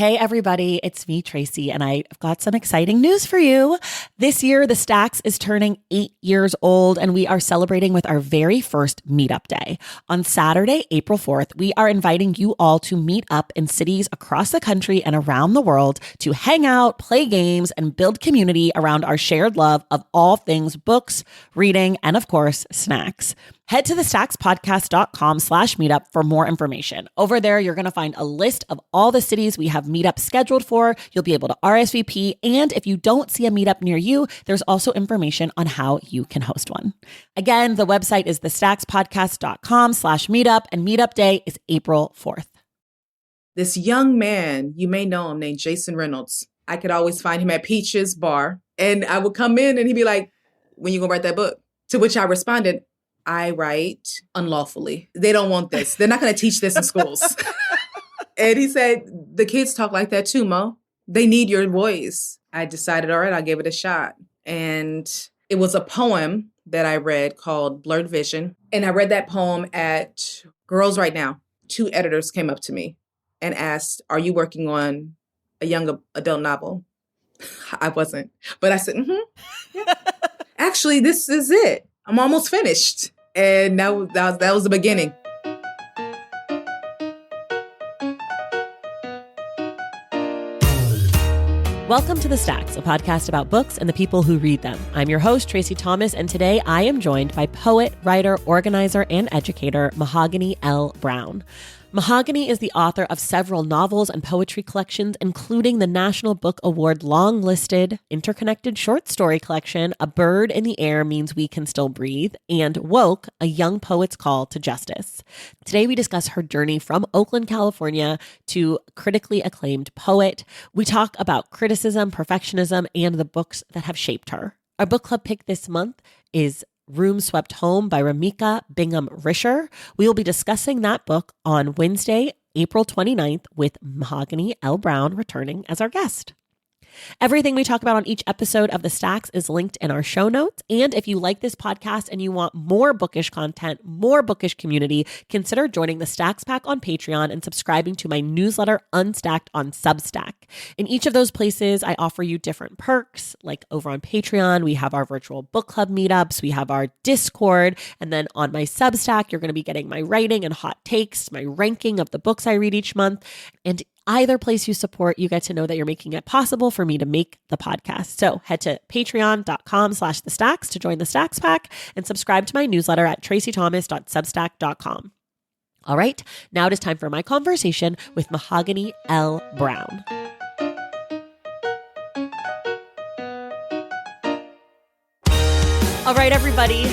Hey, everybody, it's me, Tracy, and I've got some exciting news for you. This year, the Stacks is turning 8 years old, and we are celebrating with our very first meetup day. On Saturday, April 4th, we are inviting you all to meet up in cities across the country and around the world to hang out, play games, and build community around our shared love of all things books, reading, and of course, snacks. Head to thestackspodcast.com/meetup for more information. Over there, you're going to find a list of all the cities we have meetups scheduled for. You'll be able to RSVP. And if you don't see a meetup near you, there's also information on how you can host one. Again, the website is thestackspodcast.com/meetup, and meetup day is April 4th. This young man, you may know him, named Jason Reynolds. I could always find him at Peach's bar. And I would come in and he'd be like, when you going to write that book? To which I responded, I write unlawfully. They don't want this. They're not going to teach this in schools. And he said, the kids talk like that too, Mo. They need your voice. I decided, all right, I'll give it a shot. And it was a poem that I read called Blurred Vision. And I read that poem at Girls Right Now. 2 editors came up to me and asked, are you working on a young adult novel? I wasn't. But I said, yeah. Actually, this is it. I'm almost finished. And that was the beginning. Welcome to The Stacks, a podcast about books and the people who read them. I'm your host, Tracy Thomas, and today I am joined by poet, writer, organizer, and educator Mahogany L. Browne. Mahogany is the author of several novels and poetry collections, including the National Book Award longlisted interconnected short story collection, A Bird in the Air Means We Can Still Breathe, and Woke, A Young Poet's Call to Justice. Today we discuss her journey from Oakland, California to critically acclaimed poet. We talk about criticism, perfectionism, and the books that have shaped her. Our book club pick this month is Room Swept Home by Ramika Bingham Risher. We will be discussing that book on Wednesday, April 29th, with Mahogany L. Browne returning as our guest. Everything we talk about on each episode of The Stacks is linked in our show notes. And if you like this podcast and you want more bookish content, more bookish community, consider joining the Stacks Pack on Patreon and subscribing to my newsletter, Unstacked, on Substack. In each of those places, I offer you different perks. Like over on Patreon, we have our virtual book club meetups, we have our Discord, and then on my Substack, you're going to be getting my writing and hot takes, my ranking of the books I read each month, and either place you support, you get to know that you're making it possible for me to make the podcast. So head to patreon.com/thestacks to join the Stacks Pack and subscribe to my newsletter at tracythomas.substack.com. All right, now it is time for my conversation with Mahogany L. Browne. All right, everybody,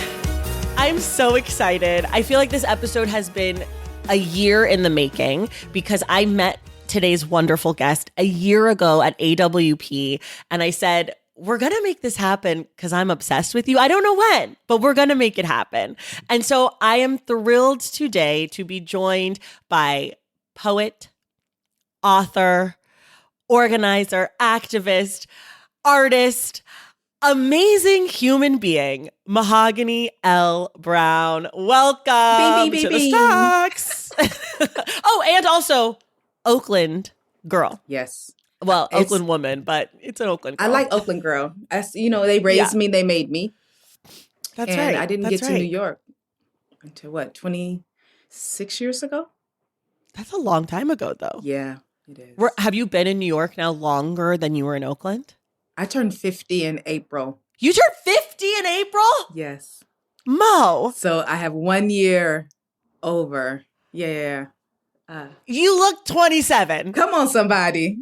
I'm so excited. I feel like this episode has been a year in the making because I met today's wonderful guest a year ago at AWP. And I said, we're going to make this happen because I'm obsessed with you. I don't know when, but we're going to make it happen. And so I am thrilled today to be joined by poet, author, organizer, activist, artist, amazing human being, Mahogany L. Browne. Welcome to the Stacks. Oh, and also Oakland girl. Yes. Well, Oakland woman, but it's an Oakland girl. I like Oakland girl. They raised me, they made me. That's and right. I didn't get to New York until 26 years ago? That's a long time ago, though. Yeah, it is. Have you been in New York now longer than you were in Oakland? I turned 50 in April. You turned 50 in April? Yes. Mo. So I have 1 year over. Yeah. You look 27. Come on, somebody.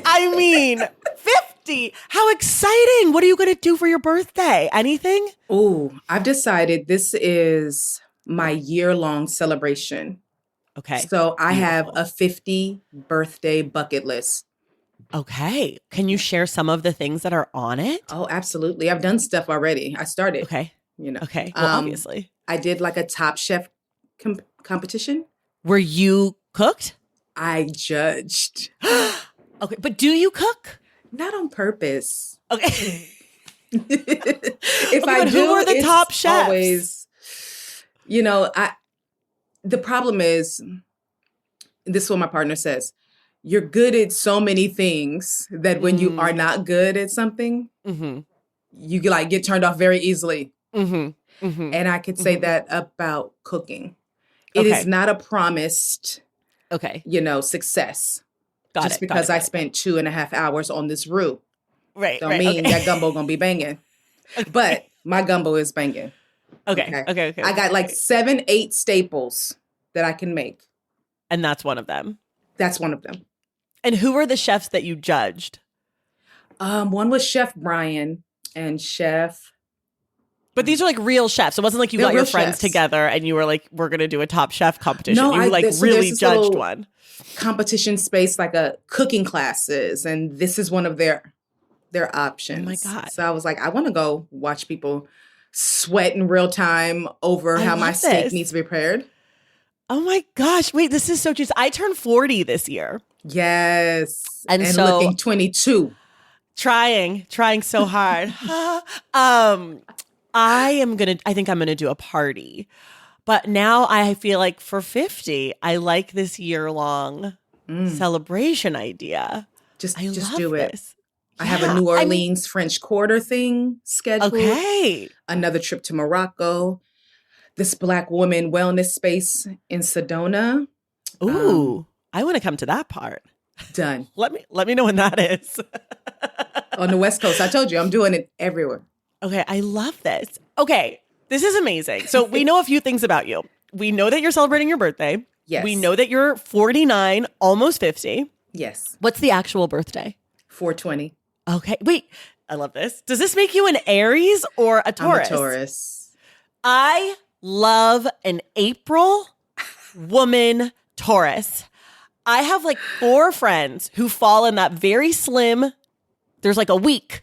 I mean, 50. How exciting. What are you going to do for your birthday? Anything? Ooh, I've decided this is my year-long celebration. Okay. So I have a 50 birthday bucket list. Okay. Can you share some of the things that are on it? Oh, absolutely. I've done stuff already. I started. Okay. Okay. Well, obviously. I did like a Top Chef competition. Were you cooked? I judged. Okay. But do you cook? Not on purpose. Okay. If I do, who are the top chefs? Always, the problem is, this is what my partner says, you're good at so many things that when you are not good at something, you like get turned off very easily. And I could say that about cooking. It is not a promised, success. Just because I spent 2.5 hours on this roux. Don't mean that gumbo gonna be banging. But my gumbo is banging. Okay. I got like 7, 8 staples that I can make. And that's one of them. That's one of them. And who were the chefs that you judged? One was Chef Browne and Chef. But these are like real chefs. It wasn't like you got your friends together and you were like, we're going to do a Top Chef competition. No, you really judged one. Competition space, like a cooking classes. And this is one of their options. Oh my God. So I was like, I want to go watch people sweat in real time over how my steak needs to be prepared. Oh my gosh. Wait, this is so juicy. I turned 40 this year. Yes. And so looking 22. Trying so hard. I think I'm going to do a party. But now I feel like for 50, I like this year-long celebration idea. Just do it. This. I have a New Orleans French Quarter thing scheduled. Okay. Another trip to Morocco. This Black woman wellness space in Sedona. Ooh, I want to come to that part. Done. Let me know when that is. On the West Coast. I told you, I'm doing it everywhere. Okay, I love this. Okay, this is amazing. So we know a few things about you. We know that you're celebrating your birthday. Yes. We know that you're 49, almost 50. Yes. What's the actual birthday? 4/20. Okay, wait. I love this. Does this make you an Aries or a Taurus? I'm a Taurus. I love an April woman Taurus. I have like 4 friends who fall in that very slim, there's like a week.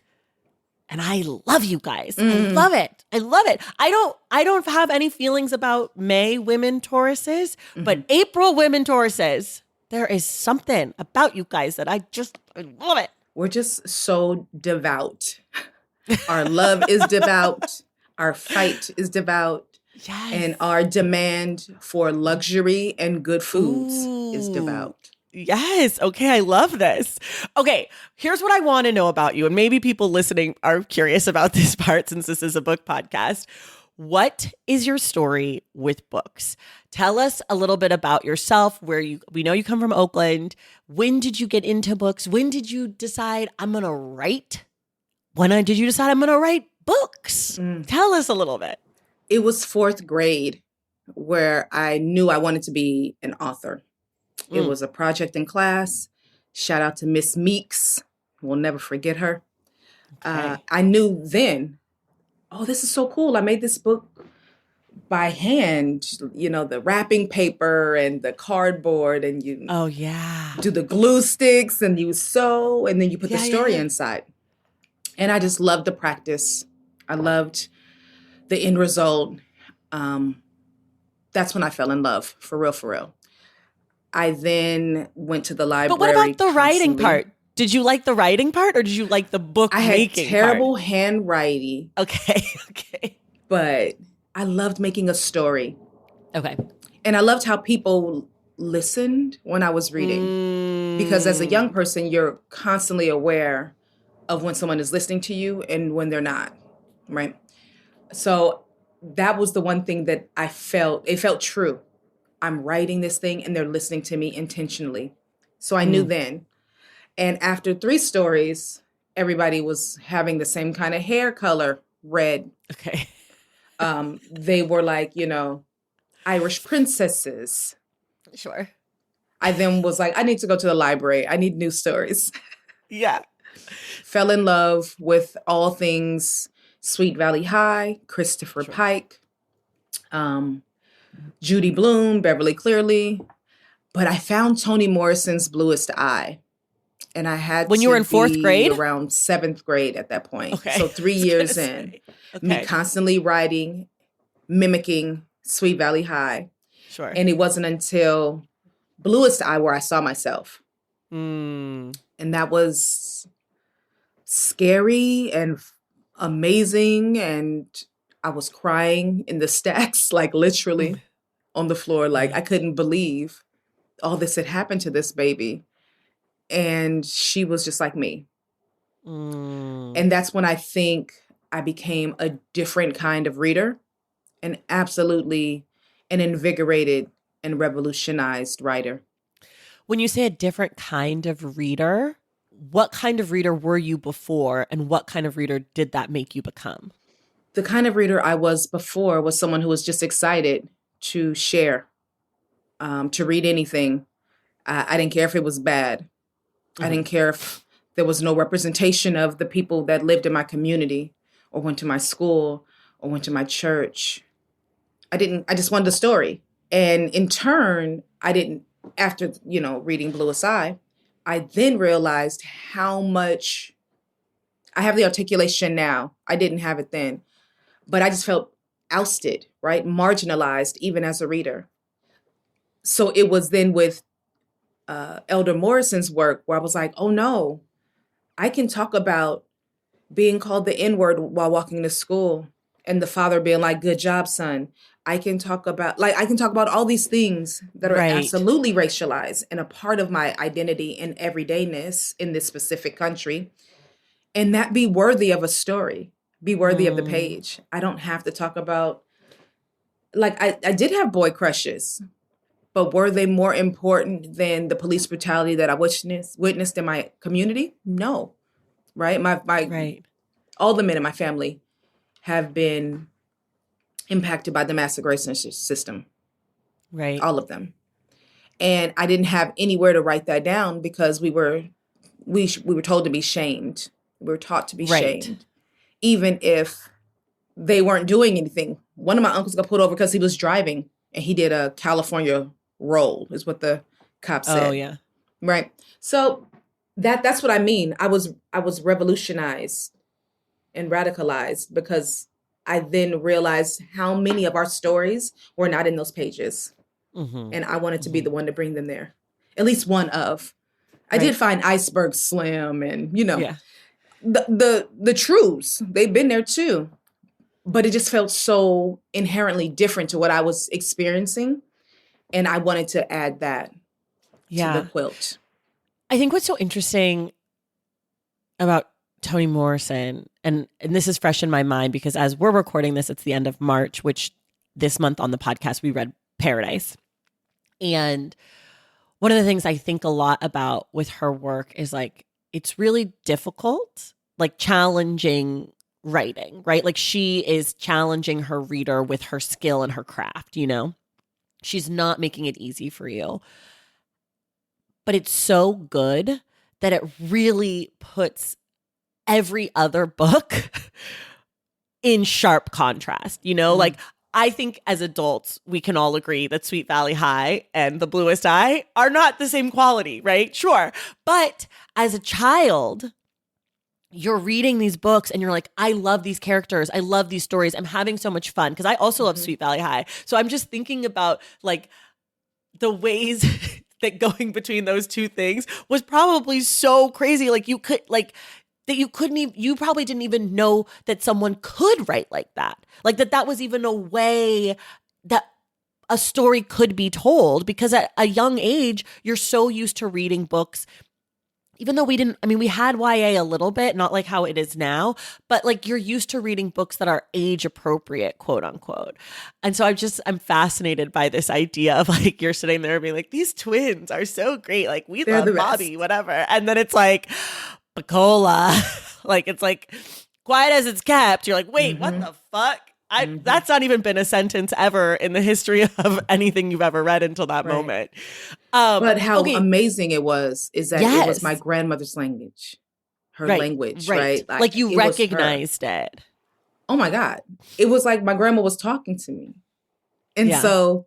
And I love you guys. I love it. I don't have any feelings about May women Tauruses, but April women Tauruses, there is something about you guys that I love it. We're just so devout. Our love is devout. Our fight is devout. Yes. And our demand for luxury and good foods is devout. Yes. Okay. I love this. Okay. Here's what I want to know about you. And maybe people listening are curious about this part since this is a book podcast. What is your story with books? Tell us a little bit about yourself, we know you come from Oakland. When did you get into books? When did you decide I'm going to write? Did you decide I'm going to write books? Tell us a little bit. It was 4th grade where I knew I wanted to be an author. It was a project in class. Shout out to Miss Meeks. We'll never forget her. Okay. I knew then, this is so cool. I made this book by hand, the wrapping paper and the cardboard, and you do the glue sticks and you sew, and then you put the story inside. And I just loved the practice. I loved the end result. That's when I fell in love, for real. I then went to the library. But what about the writing part? Did you like the writing part or did you like the book making part? I had terrible handwriting. Okay. But I loved making a story. Okay. And I loved how people listened when I was reading. Because as a young person, you're constantly aware of when someone is listening to you and when they're not, right? So that was the one thing that it felt true. I'm writing this thing and they're listening to me intentionally. So I knew then. And after 3 stories, everybody was having the same kind of hair color, red. Okay. They were like, Irish princesses. Sure. I then was like, I need to go to the library. I need new stories. Yeah. Fell in love with all things Sweet Valley High, Christopher Pike, Judy Blume, Beverly Clearly. But I found Toni Morrison's Bluest Eye. And I had when you were in 4th grade? Around 7th grade at that point. Okay. So 3 years in. Okay. Me constantly writing, mimicking Sweet Valley High. Sure. And it wasn't until Bluest Eye where I saw myself. And that was scary and amazing. And I was crying in the stacks, like literally on the floor. Like I couldn't believe all this had happened to this baby. and she was just like me. And that's when I think I became a different kind of reader, and absolutely an invigorated and revolutionized writer. When you say a different kind of reader, what kind of reader were you before, and what kind of reader did that make you become? The kind of reader I was before was someone who was just excited to share, to read anything. I didn't care if it was bad. I didn't care if there was no representation of the people that lived in my community or went to my school or went to my church. I just wanted a story. And in turn, after, reading Bluest Eye, I then realized how much I have the articulation now. I didn't have it then, but I just felt ousted, right? Marginalized, even as a reader. So it was then with Elder Morrison's work where I was like, oh no, I can talk about being called the N-word while walking to school and the father being like, good job, son. I can talk about all these things that are absolutely racialized and a part of my identity and everydayness in this specific country. And that be worthy of a story, be worthy of the page. I don't have to talk about, I did have boy crushes, but were they more important than the police brutality that I witnessed in my community? No, right? All the men in my family have been impacted by the mass aggression system. Right. All of them. And I didn't have anywhere to write that down because we were told to be shamed. We were taught to be shamed, even if they weren't doing anything. One of my uncles got pulled over because he was driving and he did a California roll, is what the cop said. Oh yeah. Right. So that's what I mean. I was revolutionized and radicalized because I then realized how many of our stories were not in those pages. And I wanted to be the one to bring them there. At least one of. I did find Iceberg Slim and, the truths. They've been there too. But it just felt so inherently different to what I was experiencing. And I wanted to add that to the quilt. I think what's so interesting about Toni Morrison, and this is fresh in my mind because as we're recording this, it's the end of March, which this month on the podcast, we read Paradise. And one of the things I think a lot about with her work is it's really difficult, challenging writing, right? She is challenging her reader with her skill and her craft, She's not making it easy for you. But it's so good that it really puts every other book in sharp contrast, I think as adults, we can all agree that Sweet Valley High and The Bluest Eye are not the same quality, right? Sure. But as a child, you're reading these books and you're like, I love these characters. I love these stories. I'm having so much fun because I also love Sweet Valley High. So I'm just thinking about the ways that going between those two things was probably so crazy. You probably didn't even know that someone could write like that. That was even a way that a story could be told, because at a young age, you're so used to reading books. Even though we had YA a little bit, not like how it is now, but you're used to reading books that are age appropriate, quote unquote. And so I'm fascinated by this idea of you're sitting there being these twins are so great. They're love Bobby, whatever. And then it's Bacola, it's quiet as it's kept. You're wait, what the fuck? That's not even been a sentence ever in the history of anything you've ever read until that moment. But how amazing it was is that it was my grandmother's language, her language, right? You recognized it. Oh my God. It was like my grandma was talking to me. And so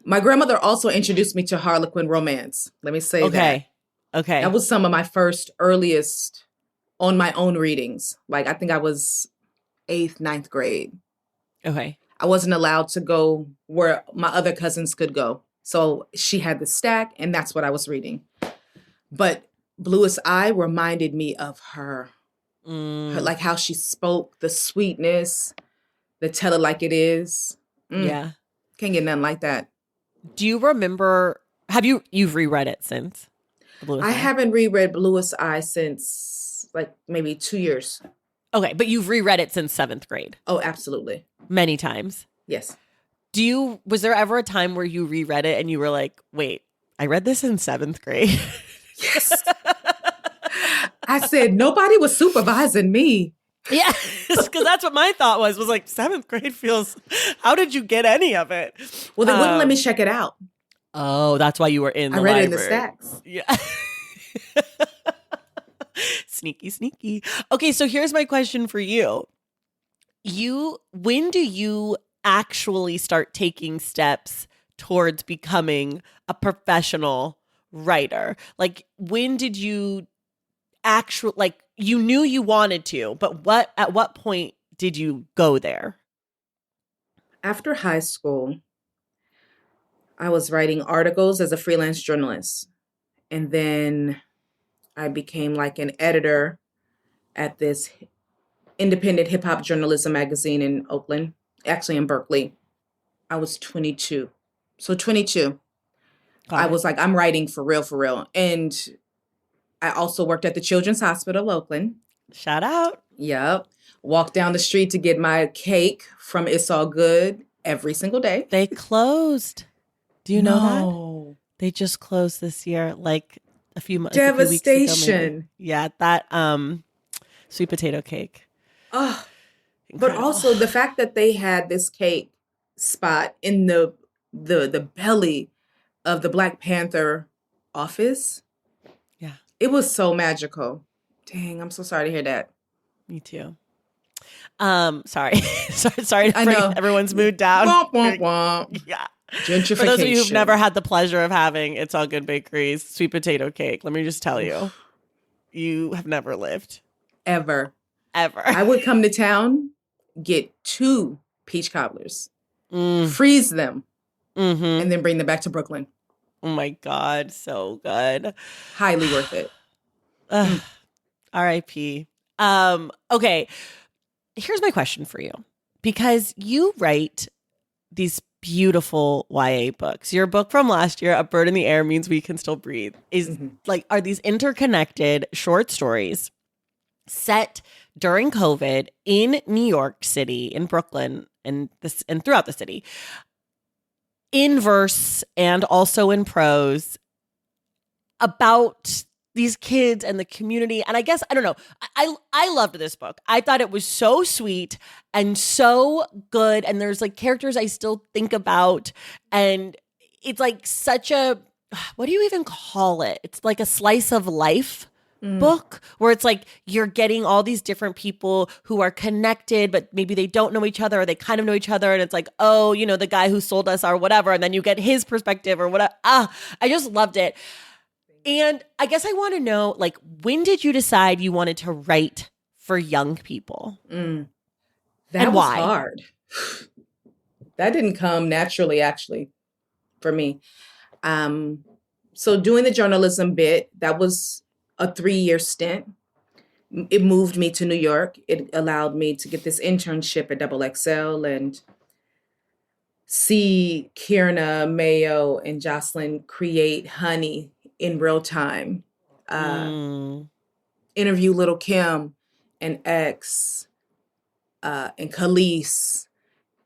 my grandmother also introduced me to Harlequin romance. Let me say that. Okay. That was some of my first earliest on my own readings. I think I was 8th, 9th grade. Okay. I wasn't allowed to go where my other cousins could go. So she had the stack and that's what I was reading. But Bluest Eye reminded me of her. Her, how she spoke, the sweetness, the tell it like it is. Yeah. Can't get nothing like that. Do you remember, you've reread it since? The Bluest I Eye? haven't reread Bluest Eye since like maybe 2 years. Okay, but you've reread it since 7th grade. Oh, absolutely. Many times. Yes. Was there ever a time where you reread it and you were like, wait, I read this in 7th grade? Yes. I said, nobody was supervising me. Yeah, because that's what my thought was like 7th grade feels, how did you get any of it? Well, they wouldn't let me check it out. Oh, that's why you were in the library. I read library. it in the stacks. Yeah. Sneaky. Okay, so here's my question for you. When do you actually start taking steps towards becoming a professional writer? Like, when did you you knew you wanted to, but at what point did you go there? After high school, I was writing articles as a freelance journalist. And then I became like an editor at this independent hip hop journalism magazine in Oakland, actually in Berkeley. I was 22. So 22. I was like, I'm writing for real. And I also worked at the Children's Hospital of Oakland. Shout out. Yep. Walked down the street to get my cake from It's All Good every single day. They closed. Do you know No. that? They just closed this year, like a few months. Devastation. Yeah, that sweet potato cake. Oh, but also the fact that they had this cake spot in the belly of the Black Panther office. Yeah. It was so magical. Dang, I'm so sorry to hear that. Me too. Sorry to bring everyone's mood down. Womp, womp, womp. Yeah. Gentrification. For those of you who've never had the pleasure of having It's All Good Bakery's sweet potato cake, let me just tell you, you have never lived. Ever. I would come to town, get 2 peach cobblers, freeze them, and then bring them back to Brooklyn. Oh my God, so good. Highly worth it. R.I.P. Okay, here's my question for you. Because you write these beautiful YA books. Your book from last year, A Bird in the Air Means We Can Still Breathe, is are these interconnected short stories set during COVID in New York City, in Brooklyn, and throughout the city, in verse and also in prose, about these kids and the community. And I guess, I don't know, I loved this book. I thought it was so sweet and so good. And there's like characters I still think about. And it's like such a, what do you even call it? It's like a slice of life book where it's like you're getting all these different people who are connected, but maybe they don't know each other or they kind of know each other. And it's like, oh, you know, the guy who sold us our whatever. And then you get his perspective or whatever. I just loved it. And I guess I want to know, like, when did you decide you wanted to write for young people? That was hard. That didn't come naturally, actually, for me. So doing the journalism bit, that was a 3-year stint. It moved me to New York. It allowed me to get this internship at XXL and see Kierna, Mayo, and Jocelyn create Honey in real time. Interview Little Kim and X and Khalees.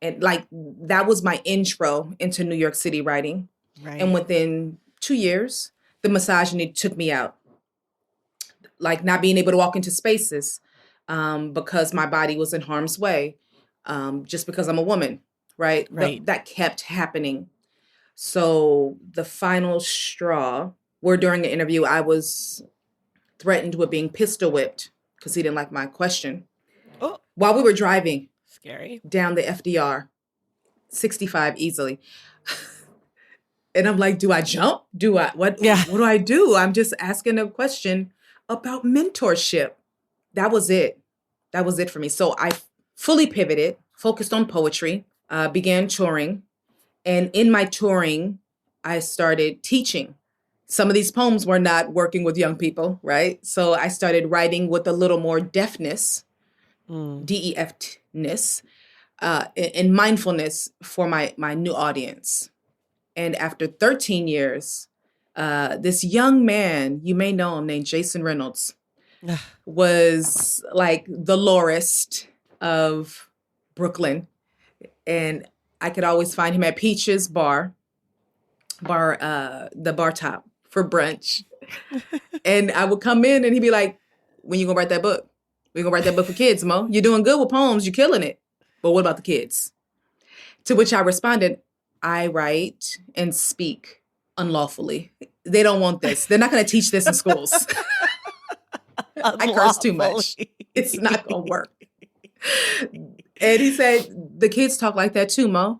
And like, that was my intro into New York City writing. Right. And within 2 years, the misogyny took me out. Like not being able to walk into spaces because my body was in harm's way, just because I'm a woman, right? That kept happening. So the final straw, where during the interview, I was threatened with being pistol whipped because he didn't like my question. Oh. While we were driving. Scary. Down the FDR, 65 easily. And I'm like, do I jump? What do I do? I'm just asking a question about mentorship. That was it. That was it for me. So I fully pivoted, focused on poetry, began touring. And in my touring, I started teaching. Some of these poems were not working with young people, right? So I started writing with a little more deafness, DEF-ness, and mindfulness for my new audience. And after 13 years, This young man, you may know him, named Jason Reynolds, Ugh. was like the lorist of Brooklyn. And I could always find him at Peach's the bar top for brunch. And I would come in and he'd be like, when you gonna write that book? We're gonna write that book for kids, Mo. You're doing good with poems, you're killing it. But what about the kids? To which I responded, I write and speak unlawfully. They don't want this. They're not gonna teach this in schools. I curse too much. It's not gonna work. And he said, the kids talk like that too, Mo.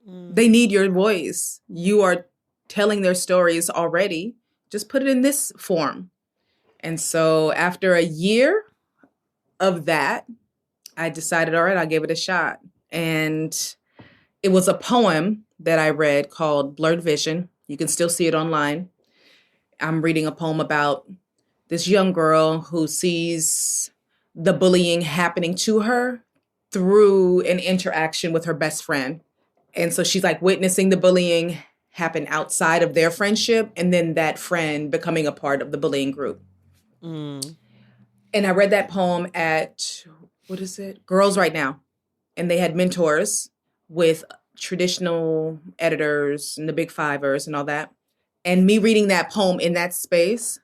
They need your voice. You are telling their stories already. Just put it in this form. And so after a year of that, I decided, all right, I'll give it a shot. And it was a poem that I read called Blurred Vision. You can still see it online. I'm reading a poem about this young girl who sees the bullying happening to her through an interaction with her best friend. And so she's like witnessing the bullying happen outside of their friendship, and then that friend becoming a part of the bullying group. And I read that poem at, Girls Right Now. And they had mentors with traditional editors and the big fivers and all that. And me reading that poem in that space,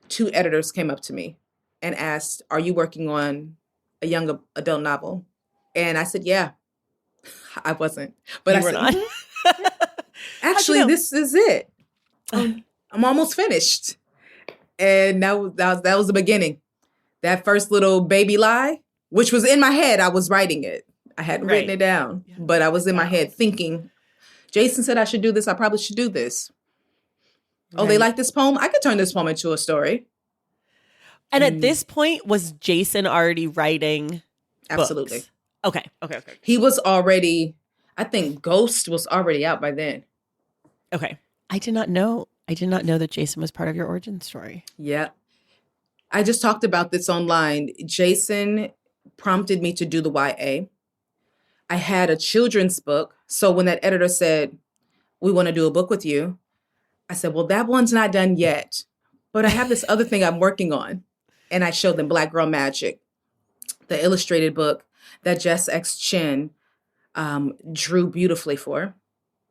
2 editors came up to me and asked, are you working on a young adult novel? And I said, yeah. I wasn't. But I said, actually, this is it. I'm almost finished. And that was the beginning. That first little baby lie, which was in my head, I was writing it. I hadn't written it down, but I was in my head thinking, Jason said I should do this. I probably should do this. Oh, they like this poem? I could turn this poem into a story. And at this point, was Jason already writing Absolutely. books? Okay. He was already, I think Ghost was already out by then. Okay. I did not know that Jason was part of your origin story. Yeah. I just talked about this online. Jason prompted me to do the YA. I had a children's book. So when that editor said, we want to do a book with you, I said, well, that one's not done yet, but I have this other thing I'm working on. And I showed them Black Girl Magic, the illustrated book that Jess X Chin drew beautifully for.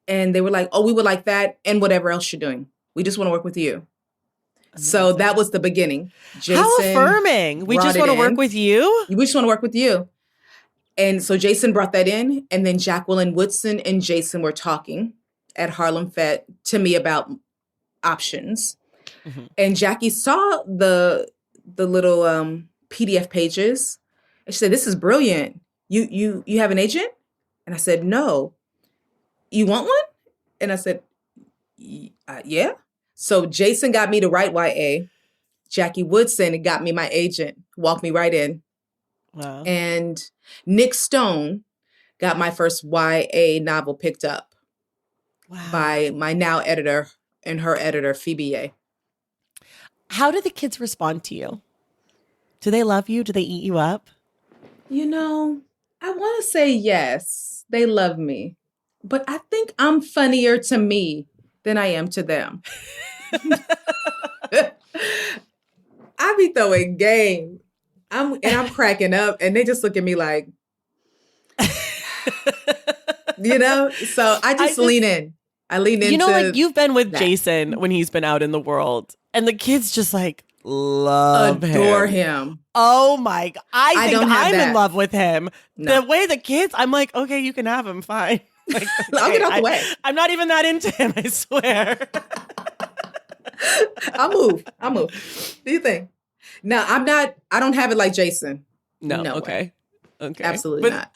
And they were like, oh, we would like that and whatever else you're doing. We just want to work with you. Amazing. So that was the beginning. Jason, how affirming. We just want to work with you? We just want to work with you. And so Jason brought that in. And then Jacqueline Woodson and Jason were talking at Harlem Fete to me about options. Mm-hmm. And Jackie saw the little PDF pages. And she said, this is brilliant. You have an agent? And I said, no. You want one? And I said, yeah. So Jason got me to write YA. Jackie Woodson got me my agent, walked me right in. Wow. And Nick Stone got my first YA novel picked up by my now editor and her editor, Phoebe A. How do the kids respond to you? Do they love you? Do they eat you up? You know, I want to say yes, they love me. But I think I'm funnier to me than I am to them. I be throwing game. I'm cracking up and they just look at me like, you know? So I just lean in. I lean into. You know, like you've been with Jason when he's been out in the world and the kids just like adore him. Oh my God. I think I'm in love with him. No. The way the kids, I'm like, okay, you can have him. Fine. Like, okay, I'll get out the way. I'm not even that into him, I swear. I'll move. Do you think? No, I don't have it like Jason. No okay. Way. Okay. Absolutely not.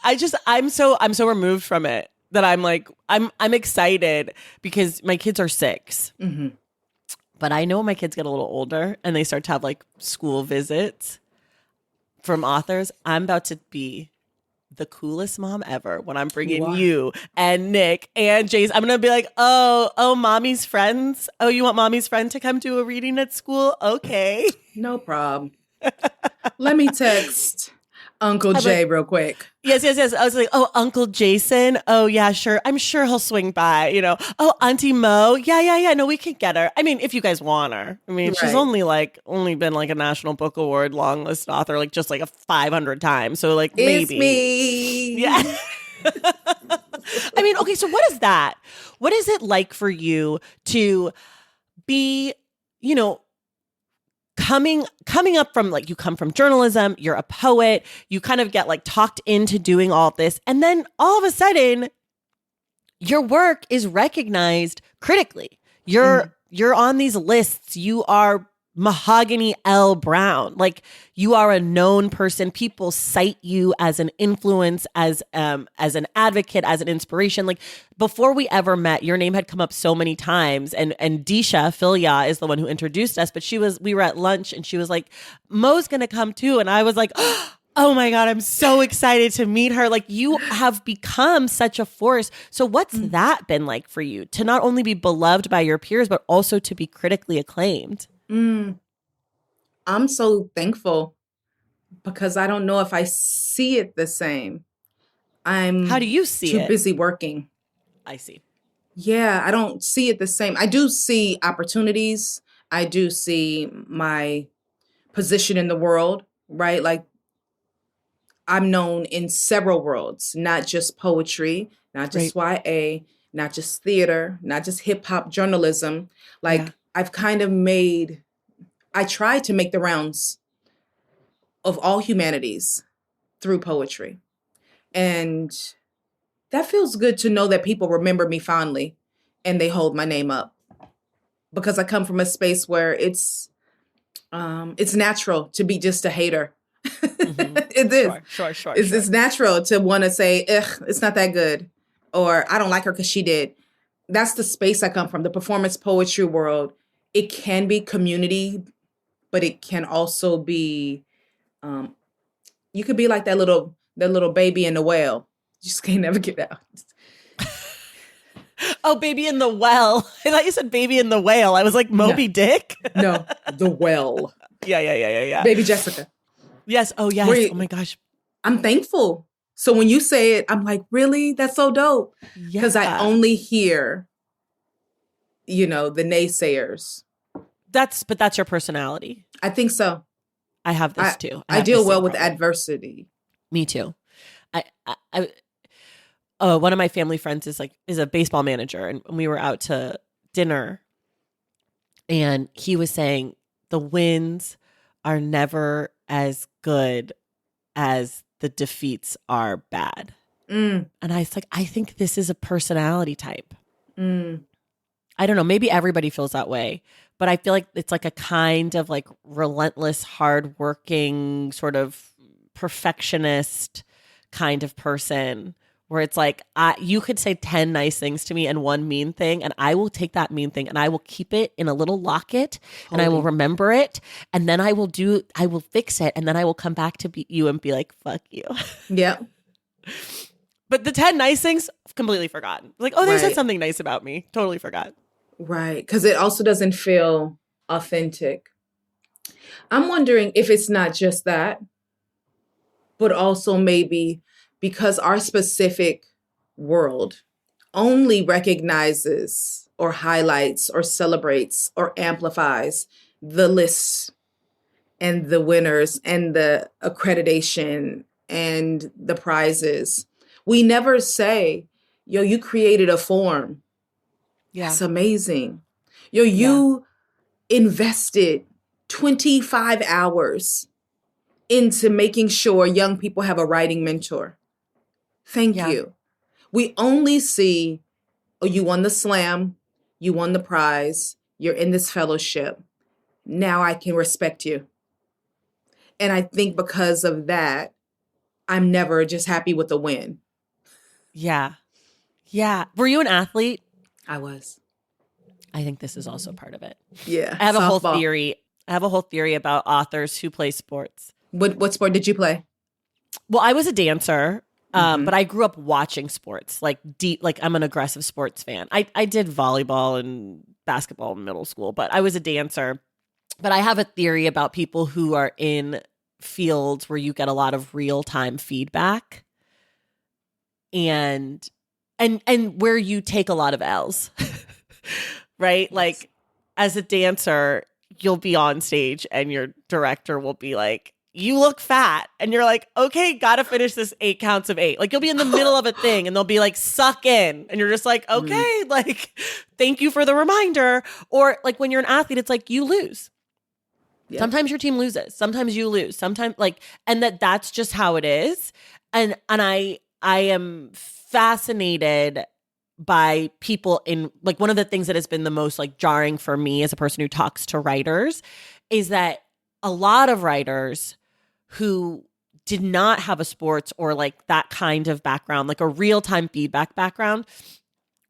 I'm so removed from it that I'm like, I'm excited because my kids are 6. Mm-hmm. But I know when my kids get a little older and they start to have like school visits from authors, I'm about to be the coolest mom ever when I'm bringing you and Nick and Jace. I'm going to be like, oh, mommy's friends. Oh, you want mommy's friend to come do a reading at school? Okay. No problem. Let me text Uncle Jay, real quick. Yes. I was like, oh, Uncle Jason. Oh, yeah, sure. I'm sure he'll swing by, Oh, Auntie Mo. Yeah. No, we can get her. I mean, if you guys want her. I mean, she's only been like a National Book Award longlist author, like just like 500 times. So like maybe. It's me. Yeah. I mean, okay, so what is that? What is it like for you to be, coming up from you come from journalism, you're a poet, you kind of get talked into doing all of this, and then all of a sudden your work is recognized critically. You're on these lists. You are Mahogany L. Browne. You are a known person. People cite you as an influence, as an advocate, as an inspiration. Before we ever met, your name had come up so many times. And Disha Philia is the one who introduced us. But we were at lunch and she was like, Mo's gonna come too. And I was like, oh my God, I'm so excited to meet her. You have become such a force. So what's that been like for you to not only be beloved by your peers, but also to be critically acclaimed? I'm so thankful because I don't know if I see it the same. How do you see too it? busy working. I see. Yeah, I don't see it the same. I do see opportunities. I do see my position in the world, right? I'm known in several worlds, not just poetry, not just YA, not just theater, not just hip hop journalism. I've kind of I tried to make the rounds of all humanities through poetry. And that feels good to know that people remember me fondly and they hold my name up. Because I come from a space where it's natural to be just a hater. Mm-hmm. It is. Sure. It's natural to want to say, ugh, it's not that good. Or I don't like her because she did. That's the space I come from, the performance poetry world. It can be community, but it can also be, you could be like that little baby in the well. You just can't never get out. Oh, baby in the well. I thought you said baby in the whale. I was like, Moby Dick? No, the well. Yeah. Baby Jessica. Yes. Oh, yes. Oh my gosh. I'm thankful. So when you say it, I'm like, really? That's so dope. Because I only hear, the naysayers. But that's your personality. I think so. I have this too. I deal well with adversity. Me too. One of my family friends is a baseball manager, and we were out to dinner, and he was saying the wins are never as good as the defeats are bad. And I was like, I think this is a personality type. I don't know. Maybe everybody feels that way, but I feel like it's a kind of relentless, hardworking, sort of perfectionist kind of person where it's you could say 10 nice things to me and one mean thing, and I will take that mean thing and I will keep it in a little locket and I will remember it. And then I will fix it. And then I will come back to you and be like, fuck you. Yeah. But the 10 nice things, completely forgotten. They said something nice about me. Totally forgot. Right. Because it also doesn't feel authentic. I'm wondering if it's not just that, but also maybe because our specific world only recognizes or highlights or celebrates or amplifies the lists and the winners and the accreditation and the prizes. We never say, yo, you created a form. Yeah. That's amazing. Yo, you invested 25 hours into making sure young people have a writing mentor. Thank you. We only see, oh, you won the slam, you won the prize, you're in this fellowship. Now I can respect you. And I think because of that, I'm never just happy with the win. Yeah. Were you an athlete? I was. I think this is also part of it. Yeah. I have a whole theory about authors who play sports. What sport did you play? Well, I was a dancer, but I grew up watching sports, I'm an aggressive sports fan. I did volleyball and basketball in middle school, but I was a dancer. But I have a theory about people who are in fields where you get a lot of real-time feedback and where you take a lot of L's, right? Like as a dancer, you'll be on stage and your director will be like, you look fat. And you're like, okay, got to finish this 8 counts of 8. Like you'll be in the middle of a thing and they'll be like, suck in. And you're just like, okay, like, thank you for the reminder. Or like when you're an athlete, it's like you lose. Yeah. Sometimes your team loses. Sometimes you lose. Sometimes like, and that's just how it is. And I am fascinated by people in like one of the things that has been the most like jarring for me as a person who talks to writers is that a lot of writers who did not have a sports or like that kind of background, like a real-time feedback background,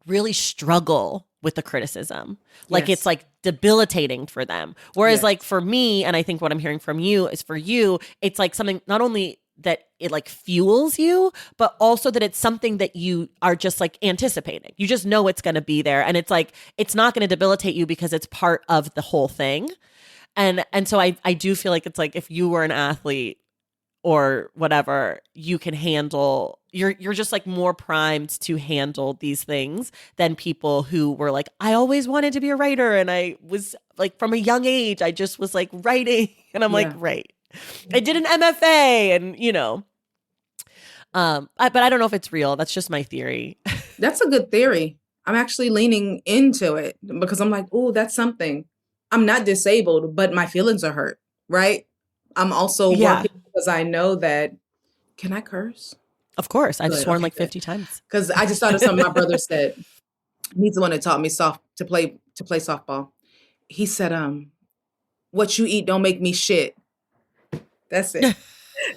really struggle with the criticism. Like it's like debilitating for them. Whereas like for me, and I think what I'm hearing from you is for you, it's like something not only that it like fuels you, but also that it's something that you are just like anticipating. You just know it's going to be there. And it's like, it's not going to debilitate you because it's part of the whole thing. And so I do feel like it's like if you were an athlete or whatever, you can handle, you're just like more primed to handle these things than people who were like, I always wanted to be a writer. And I was like, from a young age, I just was like writing. And I'm like, right. I did an MFA and, you know, but I don't know if it's real. That's just my theory. That's a good theory. I'm actually leaning into it because I'm like, oh, that's something. I'm not disabled, but my feelings are hurt, right? I'm also working because I know that, can I curse? Of course. I've sworn like 50 times. Because I just thought of something my brother said. He's the one that taught me to play softball. He said, what you eat don't make me shit. That's it.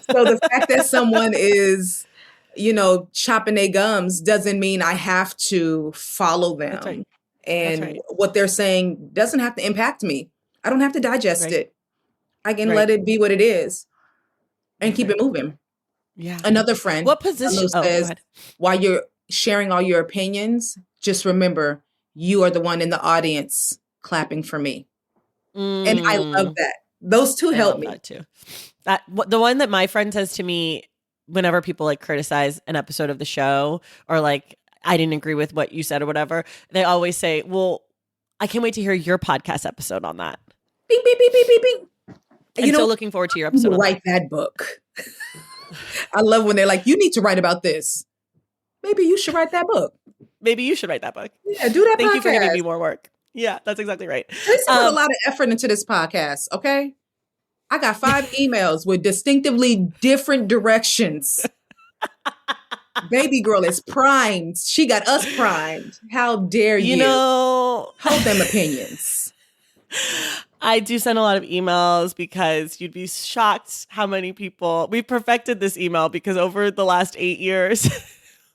So the fact that someone is, you know, chopping their gums doesn't mean I have to follow them. That's right. And what they're saying doesn't have to impact me. I don't have to digest it. I can let it be what it is and keep it moving. Yeah. Another friend what position says, while you're sharing all your opinions, just remember you are the one in the audience clapping for me. And I love that. Those two help me. That too. The one that my friend says to me whenever people like criticize an episode of the show or like, I didn't agree with what you said or whatever, they always say, well, I can't wait to hear your podcast episode on that. Beep, beep, beep, beep, beep, beep. And so looking forward to your episode. Write that book. I love when they're like, you need to write about this. Maybe you should write that book. Maybe you should write that book. Yeah, do that Thank podcast. you for giving me more work. Yeah, that's exactly right. Tracy put a lot of effort into this podcast, okay? I got 5 emails with distinctively different directions. Baby girl is primed. She got us primed. How dare you? You know, hold them opinions. I do send a lot of emails because you'd be shocked how many people we've perfected this email because over the last 8 years,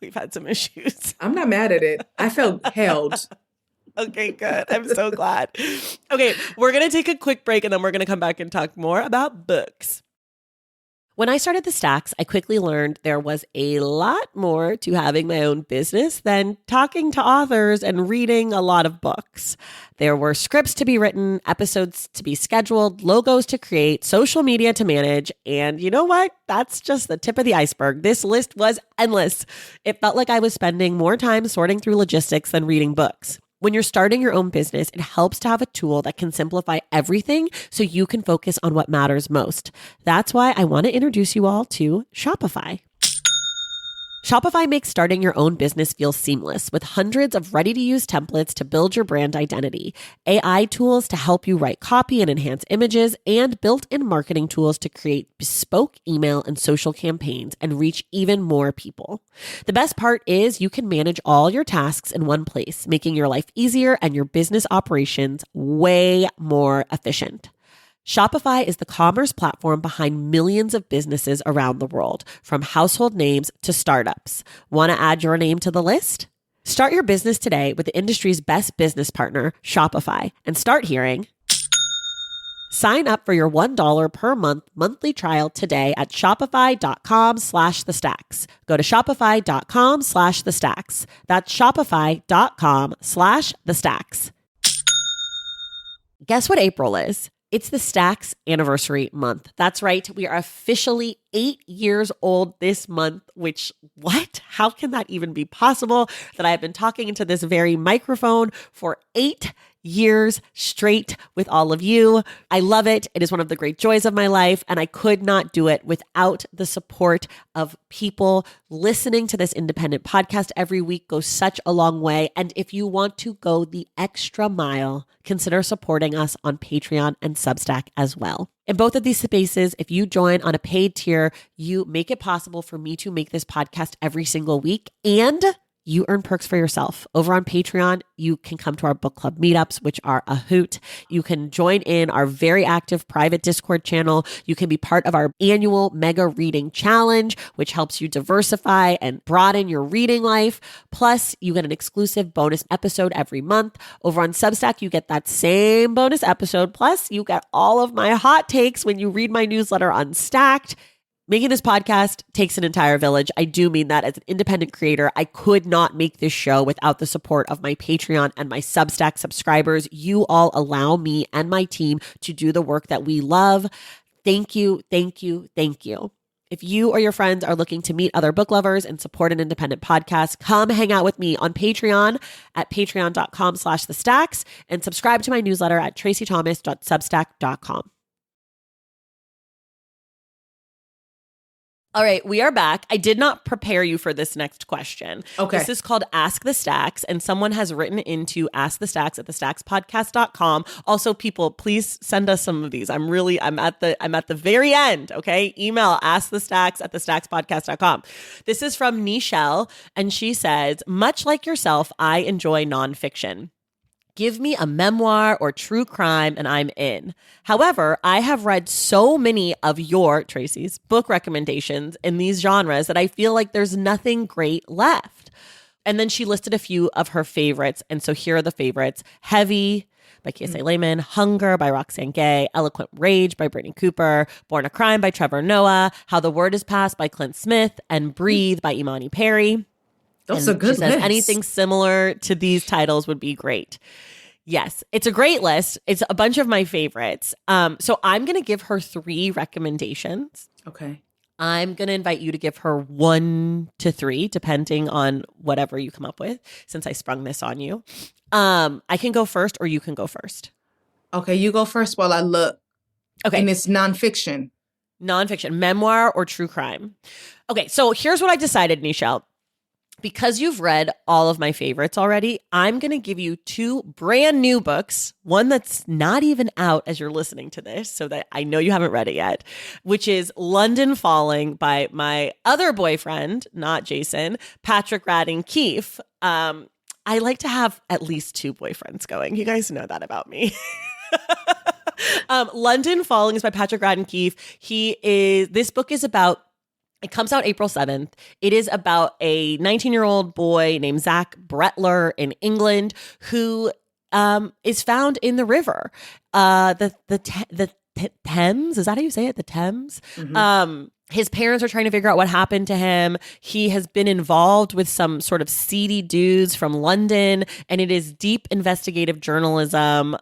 we've had some issues. I'm not mad at it. I felt held. Okay, good. I'm so glad. Okay, we're going to take a quick break and then we're going to come back and talk more about books. When I started the Stacks, I quickly learned there was a lot more to having my own business than talking to authors and reading a lot of books. There were scripts to be written, episodes to be scheduled, logos to create, social media to manage, and you know what? That's just the tip of the iceberg. This list was endless. It felt like I was spending more time sorting through logistics than reading books. When you're starting your own business, it helps to have a tool that can simplify everything so you can focus on what matters most. That's why I want to introduce you all to Shopify. Shopify makes starting your own business feel seamless with hundreds of ready-to-use templates to build your brand identity, AI tools to help you write copy and enhance images, and built-in marketing tools to create bespoke email and social campaigns and reach even more people. The best part is you can manage all your tasks in one place, making your life easier and your business operations way more efficient. Shopify is the commerce platform behind millions of businesses around the world, from household names to startups. Want to add your name to the list? Start your business today with the industry's best business partner, Shopify, and start hearing. Sign up for your $1 per month monthly trial today at shopify.com/thestacks. Go to shopify.com/thestacks. That's shopify.com/thestacks. Guess what April is? It's the Stacks anniversary month. That's right. We are officially 8 years old this month, which, what? How can that even be possible that I have been talking into this very microphone for 8 years straight with all of you? I love it. It is one of the great joys of my life, and I could not do it without the support of people. Listening to this independent podcast every week goes such a long way. And if you want to go the extra mile, consider supporting us on Patreon and Substack as well. In both of these spaces, if you join on a paid tier, you make it possible for me to make this podcast every single week, and you earn perks for yourself. Over on Patreon, you can come to our book club meetups, which are a hoot. You can join in our very active private Discord channel. You can be part of our annual mega reading challenge, which helps you diversify and broaden your reading life. Plus, you get an exclusive bonus episode every month. Over on Substack, you get that same bonus episode. Plus, you get all of my hot takes when you read my newsletter Unstacked. Making this podcast takes an entire village. I do mean that. As an independent creator, I could not make this show without the support of my Patreon and my Substack subscribers. You all allow me and my team to do the work that we love. Thank you, thank you, thank you. If you or your friends are looking to meet other book lovers and support an independent podcast, come hang out with me on Patreon at patreon.com/thestacks and subscribe to my newsletter at tracythomas.substack.com. All right, we are back. I did not prepare you for this next question. Okay. This is called Ask the Stacks, and someone has written into askthestacks@thestackspodcast.com. Also, people, please send us some of these. I'm at the very end, okay? Email askthestacks@thestackspodcast.com. This is from Nichelle, and she says, much like yourself, I enjoy nonfiction. Give me a memoir or true crime and I'm in. However, I have read so many of Tracy's book recommendations in these genres that I feel like there's nothing great left. And then she listed a few of her favorites. And so here are the favorites. Heavy by K.S.A. Lehman, Hunger by Roxane Gay, Eloquent Rage by Brittany Cooper, Born a Crime by Trevor Noah, How the Word is Passed by Clint Smith, and Breathe by Imani Perry. Those are good She says lists. anything similar to these titles would be great. Yes, it's a great list. It's a bunch of my favorites. So I'm going to give her 3 recommendations. Okay. I'm going to invite you to give her 1 to 3, depending on whatever you come up with, since I sprung this on you. I can go first or you can go first. Okay, you go first while I look. Okay. And it's nonfiction. Nonfiction, memoir or true crime. Okay, so here's what I decided, Nichelle. Because you've read all of my favorites already, I'm going to give you 2 brand new books, one that's not even out as you're listening to this, so that I know you haven't read it yet, which is London Falling by my other boyfriend, not Jason, Patrick Radden Keefe. I like to have at least 2 boyfriends going. You guys know that about me. London Falling is by Patrick Radden Keefe. This book is about, it comes out April 7th. It is about a 19-year-old boy named Zach Bretler in England who is found in the river. The Thames, is that how you say it? The Thames? Mm-hmm. His parents are trying to figure out what happened to him. He has been involved with some sort of seedy dudes from London, and it is deep investigative journalism.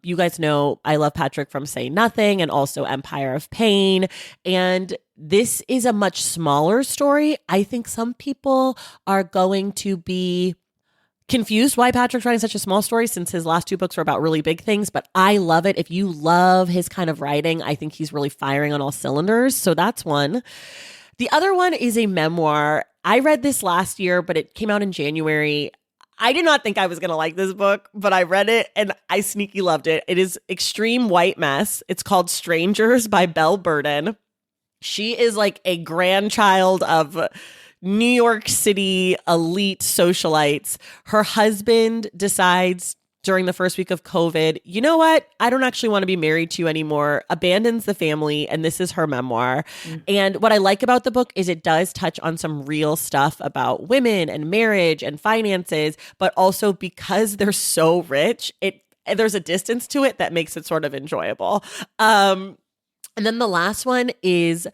You guys know I love Patrick from Say Nothing and also Empire of Pain. And this is a much smaller story. I think some people are going to be confused why Patrick's writing such a small story, since his last 2 books were about really big things, but I love it. If you love his kind of writing, I think he's really firing on all cylinders. So that's one. The other one is a memoir. I read this last year, but it came out in January. I did not think I was going to like this book, but I read it and I sneaky loved it. It is Extreme White Mess. It's called Strangers by Belle Burden. She is like a grandchild of New York City elite socialites. Her husband decides during the first week of COVID, you know what? I don't actually want to be married to you anymore, abandons the family, and this is her memoir. Mm. And what I like about the book is it does touch on some real stuff about women and marriage and finances, but also because they're so rich, there's a distance to it that makes it sort of enjoyable. And then the last one is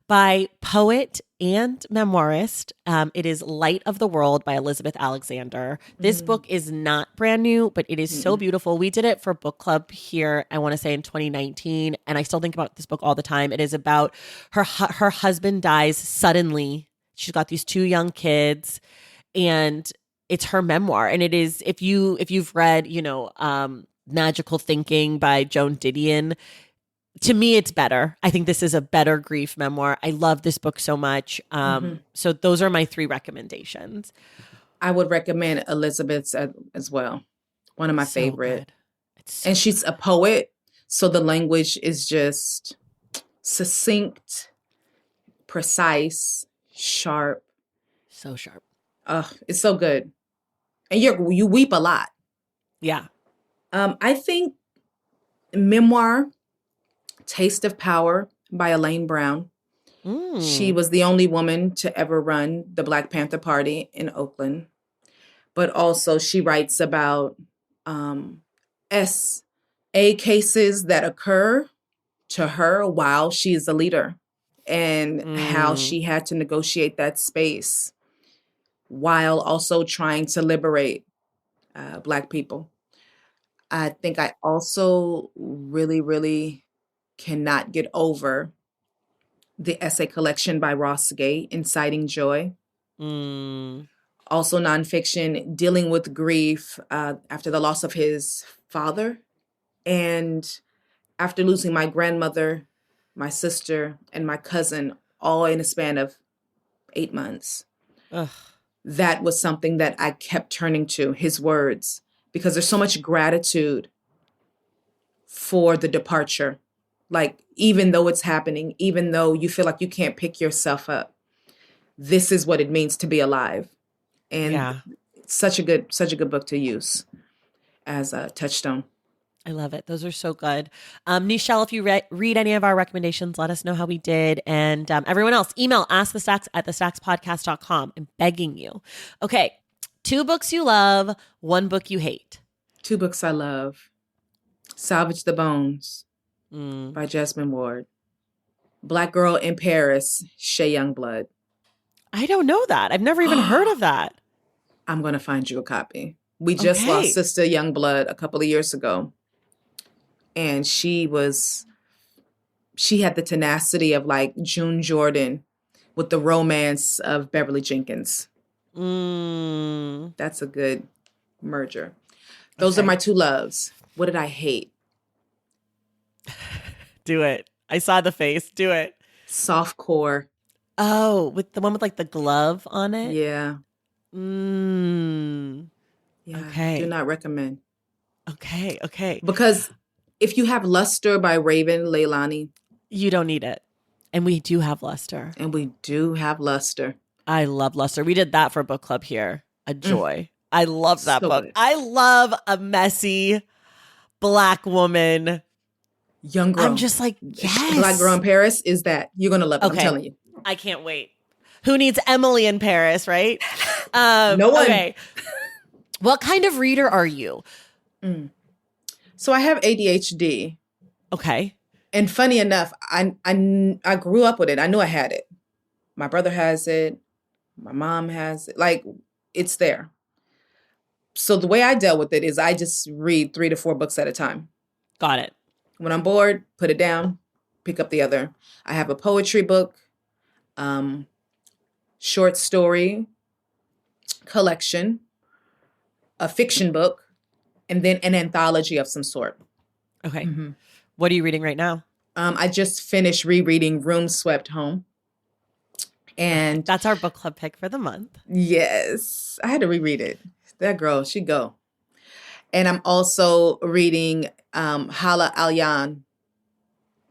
by poet and memoirist. It is Light of the World by Elizabeth Alexander. This book is not brand new, but it is so beautiful. We did it for book club here, I want to say in 2019, and I still think about this book all the time. It is about her husband dies suddenly. She's got these 2 young kids, and it's her memoir. And it is, if you've read, Magical Thinking by Joan Didion, to me, it's better. I think this is a better grief memoir. I love this book so much. So those are my 3 recommendations. I would recommend Elizabeth's as well. One of my favorite. And she's a poet, so the language is just succinct, precise, sharp. So sharp. It's so good. And you weep a lot. Yeah. I think memoir, Taste of Power by Elaine Browne. She was the only woman to ever run the Black Panther Party in Oakland. But also she writes about SA cases that occur to her while she is a leader, and how she had to negotiate that space while also trying to liberate Black people. I think I also really, really cannot get over the essay collection by Ross Gay, Inciting Joy. Also nonfiction, dealing with grief after the loss of his father, and after losing my grandmother, my sister, and my cousin, all in a span of 8 months. Ugh. That was something that I kept turning to, his words, because there's so much gratitude for the departure. Like, even though it's happening, even though you feel like you can't pick yourself up, this is what it means to be alive. And such a good book to use as a touchstone. I love it. Those are so good. Nichelle, if you read any of our recommendations, let us know how we did. And everyone else, email askthestacks@thestackspodcast.com. I'm begging you. Okay. 2 books you love, 1 book you hate. 2 books I love. Salvage the Bones by Jasmine Ward. Black Girl in Paris, Shea Youngblood. I don't know that. I've never even heard of that. I'm going to find you a copy. We just lost Sister Youngblood a couple of years ago. And she had the tenacity of like June Jordan with the romance of Beverly Jenkins. That's a good merger. Those are my 2 loves. What did I hate? Do it. I saw the face. Do it. Softcore. Oh, with the one with like the glove on it? Yeah. Yeah. Okay. Do not recommend. Okay. Because if you have Luster by Raven Leilani. You don't need it. And we do have Luster. I love Luster. We did that for book club here. A joy. I love that book. Good. I love a messy Black woman. Young girl. I'm just like, yes. Black Girl in Paris is that. You're going to love it. Okay. I'm telling you. I can't wait. Who needs Emily in Paris, right? No one. Okay. What kind of reader are you? So I have ADHD. Okay. And funny enough, I grew up with it. I knew I had it. My brother has it. My mom has it. Like, it's there. So the way I dealt with it is I just read 3 to 4 books at a time. Got it. When I'm bored, put it down, pick up the other. I have a poetry book, short story collection, a fiction book, and then an anthology of some sort. Okay. What are you reading right now? I just finished rereading Room Swept Home. And that's our book club pick for the month. Yes. I had to reread it. That girl, she go. And I'm also reading Hala Alyan.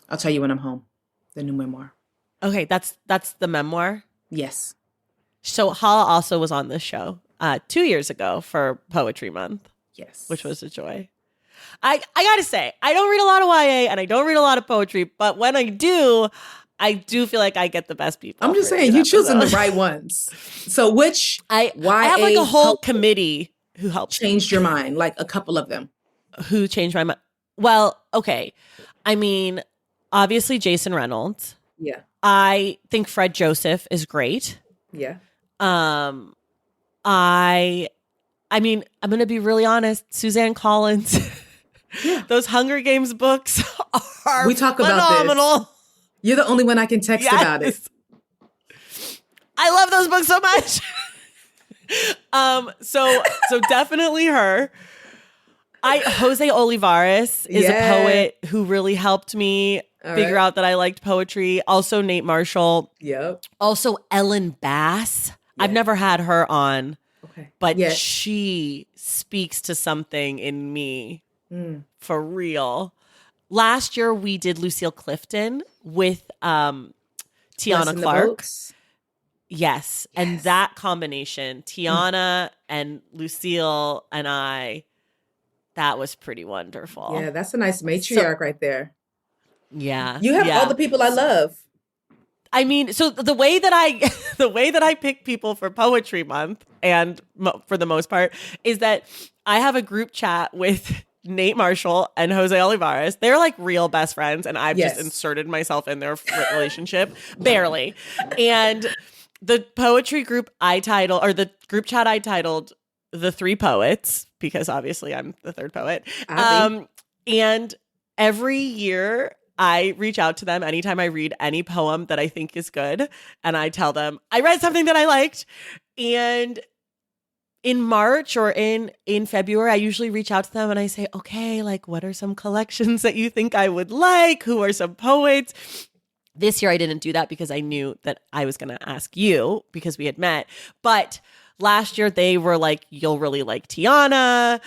I'll tell you when I'm home. The new memoir. Okay, that's the memoir? Yes. So Hala also was on this show 2 years ago for Poetry Month. Yes. Which was a joy. I gotta say, I don't read a lot of YA and I don't read a lot of poetry, but when I do feel like I get the best people. I'm just saying, you're choosing the right ones. So which I have like a whole committee who helped changed your mind, like a couple of them. Who changed my mind? Well, okay. I mean, obviously Jason Reynolds. Yeah. I think Fred Joseph is great. Yeah. I mean, I'm going to be really honest. Suzanne Collins, Yeah. those Hunger Games books are We talk phenomenal. about this. You're the only one I can text about it. I love those books so much. So definitely her. Jose Olivares is a poet who really helped me figure out that I liked poetry. Also Nate Marshall. Yep. Also Ellen Bass. I've never had her on. Okay. But she speaks to something in me for real. Last year we did Lucille Clifton with Tiana Clark. Yes. And that combination, Tiana and Lucille and I, that was pretty wonderful. Yeah, that's a nice matriarch right there. Yeah. You have all the people I love. I mean, so the way that I pick people for Poetry Month, and for the most part, is that I have a group chat with Nate Marshall and Jose Olivares. They're like real best friends, and I've just inserted myself in their relationship, barely. And the poetry group the group chat I titled The Three Poets, because obviously I'm the third poet. And every year I reach out to them anytime I read any poem that I think is good. And I tell them, I read something that I liked. And in March or in February, I usually reach out to them and I say, okay, like, what are some collections that you think I would like? Who are some poets? This year I didn't do that because I knew that I was going to ask you because we had met. But last year they were like, you'll really like Tiana.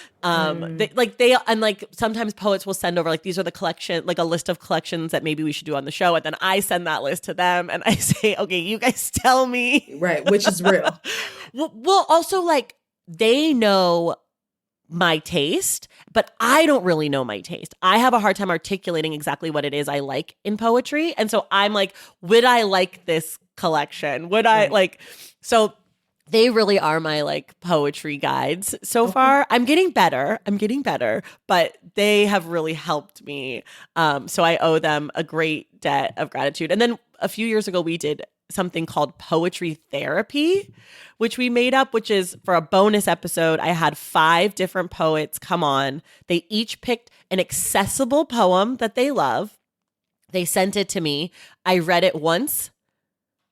Sometimes poets will send over like, these are the collection, like a list of collections that maybe we should do on the show. And then I send that list to them and I say, okay, you guys tell me. Right. Which is real. Well, also like they know my taste, but I don't really know my taste. I have a hard time articulating exactly what it is I like in poetry. And so I'm like, would I like this collection? Would I like, so they really are my like poetry guides so far. I'm getting better, but they have really helped me. So I owe them a great debt of gratitude. And then a few years ago, we did something called Poetry Therapy, which we made up, which is for a bonus episode. I had 5 different poets come on. They each picked an accessible poem that they love. They sent it to me. I read it once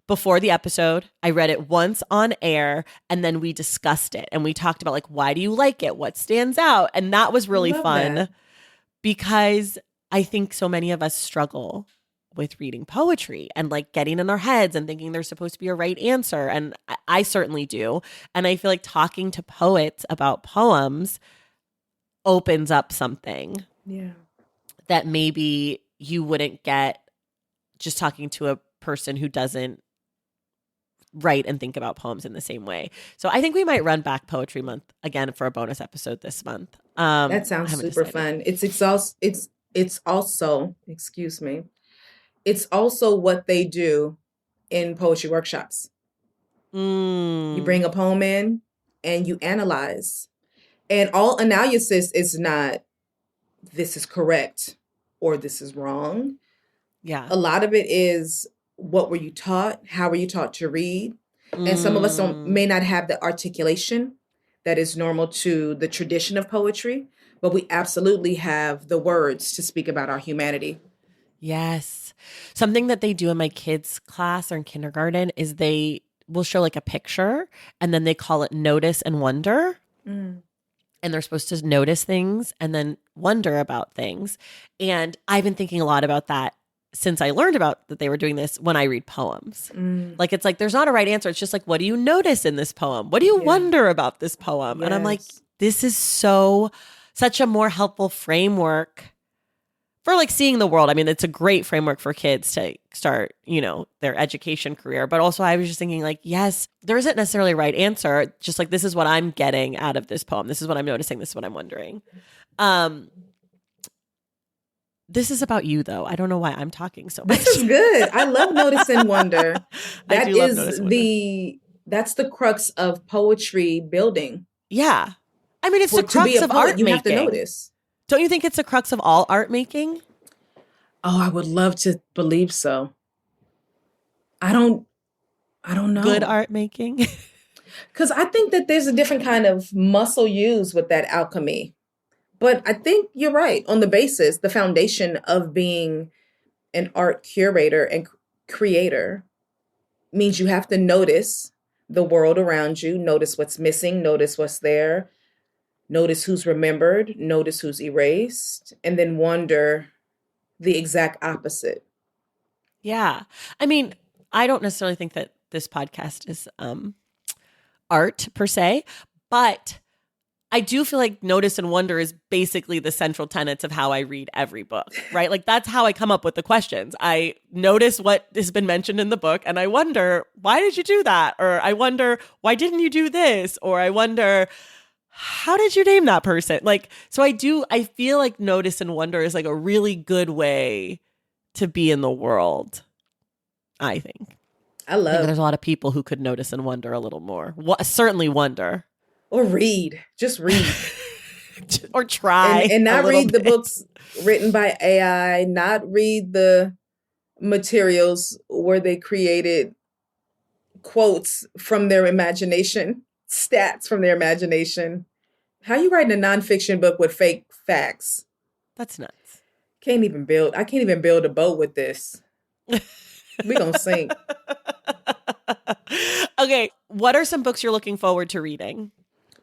before the episode. I read it once on air, and then we discussed it. And we talked about like, why do you like it? What stands out? And that was really fun because I think so many of us struggle with reading poetry and like getting in our heads and thinking there's supposed to be a right answer. And I certainly do. And I feel like talking to poets about poems opens up something that maybe you wouldn't get just talking to a person who doesn't write and think about poems in the same way. So I think we might run back Poetry Month again for a bonus episode this month. That sounds super fun. It's also, excuse me, it's also what they do in poetry workshops. You bring a poem in and you analyze. And all analysis is not, this is correct or this is wrong. Yeah. A lot of it is, what were you taught? How were you taught to read? And some of us may not have the articulation that is normal to the tradition of poetry, but we absolutely have the words to speak about our humanity. Yes. Something that they do in my kids' class or in kindergarten is they will show like a picture and then they call it notice and wonder. And they're supposed to notice things and then wonder about things. And I've been thinking a lot about that since I learned about that they were doing this when I read poems. Like, it's like, there's not a right answer. It's just like, what do you notice in this poem? What do you wonder about this poem? And I'm like, this is such a more helpful framework for like seeing the world. I mean, it's a great framework for kids to start, their education career. But also I was just thinking like, yes, there isn't necessarily a right answer. Just like, this is what I'm getting out of this poem. This is what I'm noticing. This is what I'm wondering. This is about you though. I don't know why I'm talking so much. This is good. I love notice and wonder. That is that's the crux of poetry building. Yeah. I mean, it's the crux of art making. You have to notice. Don't you think it's the crux of all art making? Oh, I would love to believe so. I don't know. Good art making? Because I think that there's a different kind of muscle used with that alchemy. But I think you're right on the basis, the foundation of being an art curator and creator means you have to notice the world around you, notice what's missing, notice what's there, notice who's remembered, notice who's erased, and then wonder the exact opposite. Yeah. I mean, I don't necessarily think that this podcast is art per se, but I do feel like notice and wonder is basically the central tenets of how I read every book, right? Like that's how I come up with the questions. I notice what has been mentioned in the book and I wonder, why did you do that? Or I wonder, why didn't you do this? Or I wonder, how did you name that person? Like, so I feel like notice and wonder is like a really good way to be in the world, I think. I love. There's a lot of people who could notice and wonder a little more. Certainly wonder. Or read. Just read. Or try. And not read the books written by AI, not read the materials where they created quotes from their imagination, stats from their imagination. How you writing a nonfiction book with fake facts? That's nuts. I can't even build a boat with this. We're going to sink. Okay. What are some books you're looking forward to reading?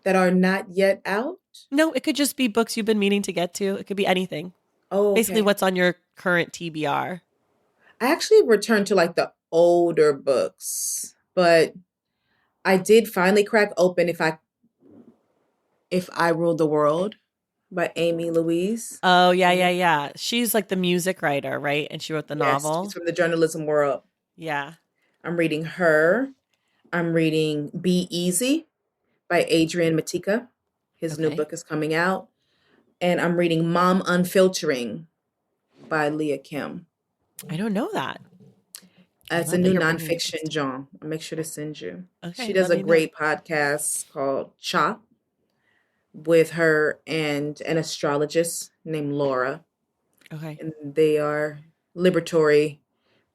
That are not yet out? No, it could just be books you've been meaning to get to. It could be anything. Oh, okay. Basically what's on your current TBR. I actually returned to like the older books, but I did finally crack open If I Ruled the World by Amy Louise. Oh, yeah. She's like the music writer, right? And she wrote the novel. She's from the journalism world. Yeah. I'm reading her. I'm reading Be Easy by Adrian Matika. His new book is coming out. And I'm reading Mom Unfiltering by Leah Kim. I don't know that. It's a new nonfiction, John. I'll make sure to send you. Okay, she does a great podcast called Chop with her and an astrologist named Laura. Okay. And they are liberatory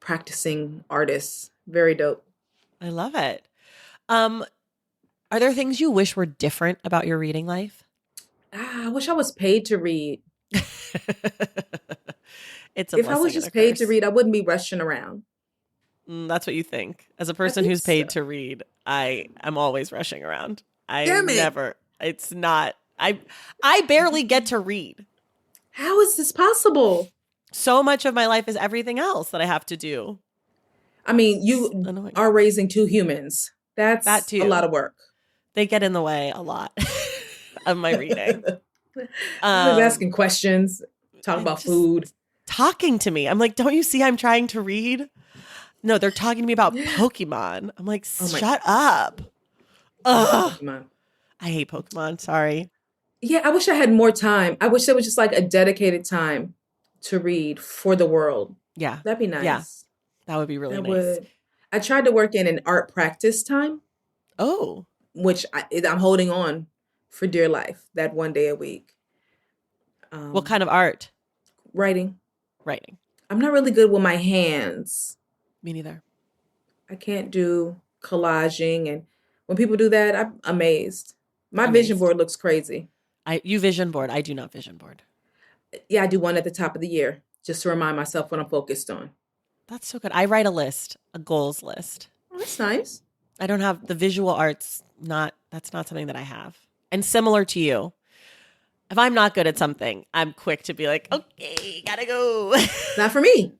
practicing artists. Very dope. I love it. Are there things you wish were different about your reading life? I wish I was paid to read. If I was just paid to read, I wouldn't be rushing around. That's what you think. As a person who's paid to read, I'm always rushing around. It's not. I barely get to read. How is this possible? So much of my life is everything else that I have to do. I mean, you are raising two humans. That's a lot of work. They get in the way a lot of my reading. Asking questions, talking about food. Talking to me. I'm like, don't you see I'm trying to read? No, they're talking to me about Pokemon. I'm like, shut up. Pokemon. I hate Pokemon. Sorry. Yeah, I wish I had more time. I wish there was just like a dedicated time to read for the world. Yeah. That'd be nice. Yeah. That would be really nice. I tried to work in an art practice time. Oh. Which I'm holding on for dear life, that one day a week. What kind of art? Writing. I'm not really good with my hands. Me neither. I can't do collaging. And when people do that, I'm amazed. My vision board looks crazy. You vision board. I do not vision board. Yeah, I do one at the top of the year just to remind myself what I'm focused on. That's so good. I write a goals list. Oh, that's nice. I don't have the visual arts. That's not something that I have. And similar to you, if I'm not good at something, I'm quick to be like, okay, gotta go. Not for me.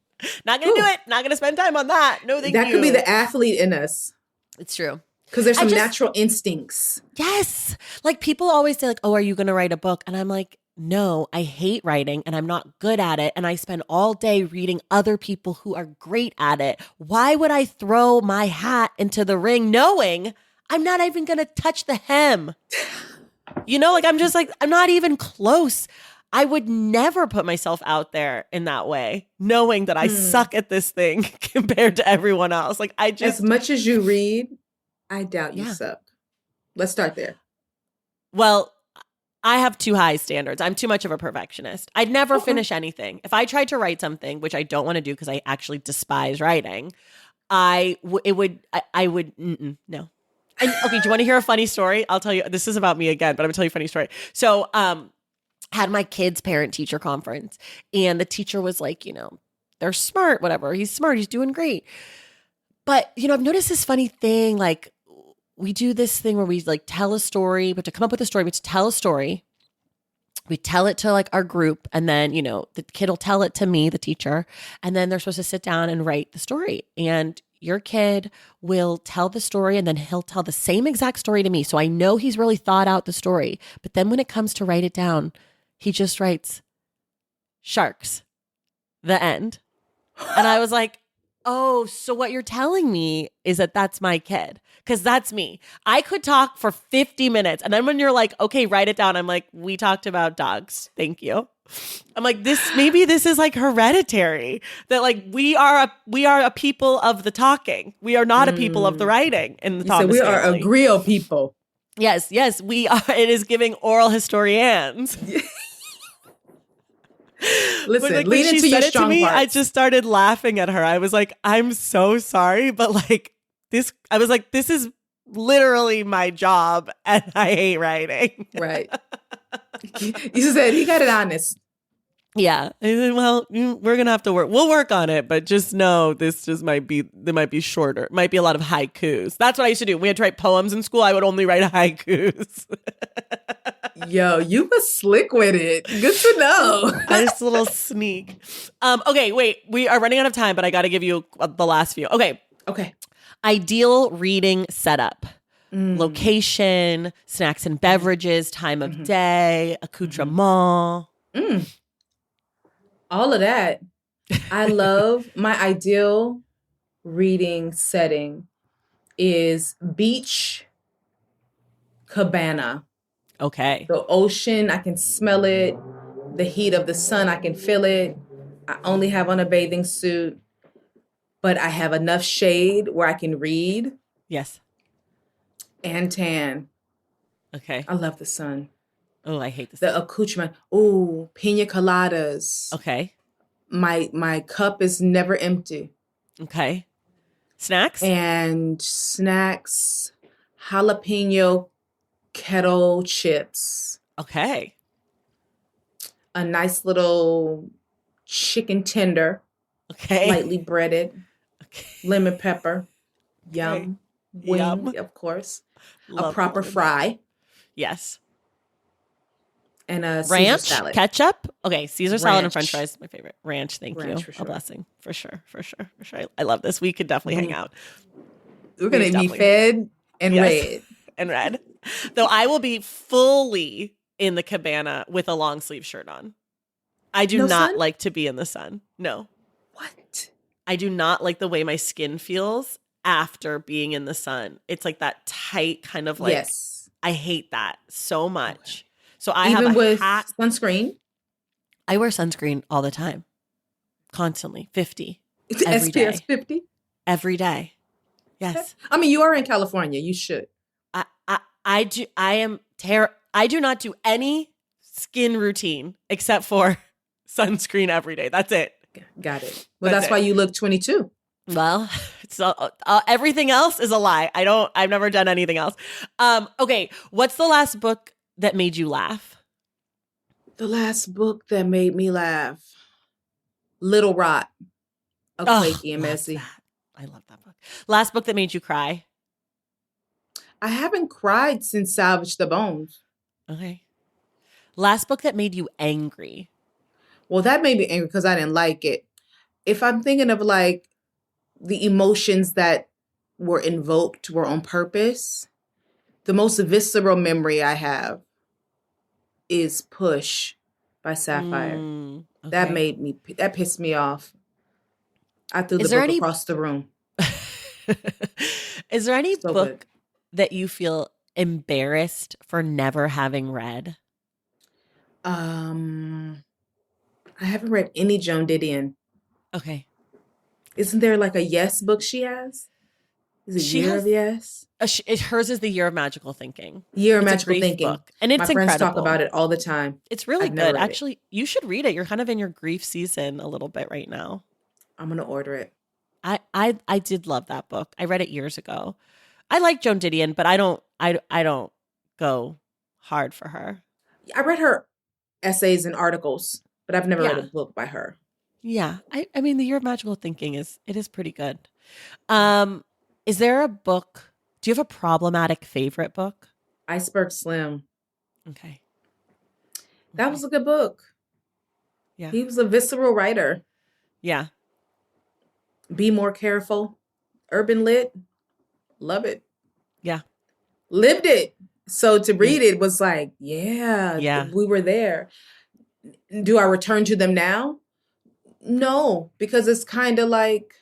Not gonna do it. Not gonna spend time on that. No, thank you. That could be the athlete in us. It's true. Because there's some natural instincts. Yes. Like people always say like, oh, are you going to write a book? And I'm like, no, I hate writing and I'm not good at it. And I spend all day reading other people who are great at it. Why would I throw my hat into the ring knowing I'm not even going to touch the hem? I'm not even close. I would never put myself out there in that way, knowing that I suck at this thing compared to everyone else. Like as much as you read, I doubt you suck. Let's start there. Well, I have too high standards. I'm too much of a perfectionist. I'd never finish anything. If I tried to write something, which I don't want to do because I actually despise writing, I would, no. And okay, do you want to hear a funny story? I'll tell you, this is about me again, but I'm gonna tell you a funny story. So, had my kids' parent teacher conference, and the teacher was like, they're smart, whatever. He's smart. He's doing great. But, I've noticed this funny thing. Like, we do this thing where we like tell a story, but to come up with a story, but to tell a story, we tell it to like our group. And then, the kid will tell it to me, the teacher. And then they're supposed to sit down and write the story. And your kid will tell the story and then he'll tell the same exact story to me. So I know he's really thought out the story. But then when it comes to write it down, he just writes sharks, the end. And I was like, oh, so what you're telling me is that that's my kid. Because that's me. I could talk for 50 minutes. And then when you're like, okay, write it down. I'm like, we talked about dogs. Thank you. I'm like, maybe this is like hereditary. That like we are a people of the talking. We are not a people of the writing in the Thomas we family. are a griot people. Yes, we are. It is giving oral historians. Listen, like, lean into your strong parts. I just started laughing at her. I was like, I'm so sorry, but like this, I was like, this is literally my job, and I hate writing. Right. You said he got it honest. Yeah. I said, well, we're gonna have to work. We'll work on it, but just know this just might be shorter. It might be a lot of haikus. That's what I used to do. We had to write poems in school. I would only write haikus. Yo, you were slick with it. Good to know. Just a little sneak. Okay, wait. We are running out of time, but I got to give you the last few. Okay. Ideal reading setup. Location, snacks and beverages, time of day, accoutrement. All of that. I love my ideal reading setting is beach, cabana. Okay. The ocean, I can smell it. The heat of the sun, I can feel it. I only have on a bathing suit, but I have enough shade where I can read. Yes. And tan. Okay. I love the sun. Oh, I hate the sun. The accoutrement. Oh, pina coladas. Okay. My cup is never empty. Okay. Snacks? And snacks, jalapeno kettle chips. Okay. A nice little chicken tender. Okay. Lightly breaded. Okay. Lemon pepper. Yum. Okay. Wing, Yum. of course. Love a proper fry. Yes. And a ranch, Caesar salad. Ketchup. Okay, Caesar salad and Ranch. French fries, my favorite. Ranch, thank Ranch, you. for sure. A blessing, for sure. I love this. We could definitely hang out. We're gonna be fed and read. And read. Though I will be fully in the cabana with a long sleeve shirt on. I do not sun? like to be in the sun. No. What? I do not like the way my skin feels after being in the sun. It's like that tight kind of like. Yes. I hate that so much. Okay. So I Even have a with hat. Sunscreen. I wear sunscreen all the time, constantly. 50 every day. SPF 50 every day. Yes. I mean, you are in California. You should. I do. I do not do any skin routine except for sunscreen every day. That's it. Got it. Well, that's why you look 22. Well, so everything else is a lie. I've never done anything else. Okay. What's the last book that made you laugh? The last book that made me laugh. Little Rot of Quakey and Messy. I love that book. Last book that made you cry? I haven't cried since Salvage the Bones. Okay. Last book that made you angry? Well, that made me angry because I didn't like it. If I'm thinking of like the emotions that were invoked were on purpose, the most visceral memory I have is Push by Sapphire. Okay. That pissed me off. I threw the book across the room. Is there any book that you feel embarrassed for never having read? I haven't read any Joan Didion. Okay. Isn't there like a Yes book she has? Is it Year of Yes? Hers is the Year of Magical Thinking. Year of Magical Thinking. Book. And it's incredible. My friends talk about it all the time. It's really good. Actually, you should read it. You're kind of in your grief season a little bit right now. I'm going to order it. I did love that book. I read it years ago. I like Joan Didion, but I don't go hard for her. I read her essays and articles, but I've never read a Yeah. book by her. Yeah. I mean, The Year of Magical Thinking is pretty good. Is there a book? Do you have a problematic favorite book? Iceberg Slim. Okay. That was a good book. Yeah. He was a visceral writer. Yeah. Be More Careful. Urban Lit. Love it. Yeah. Lived it. So to read it was like, Yeah. we were there. Do I return to them now? No, because it's kind of like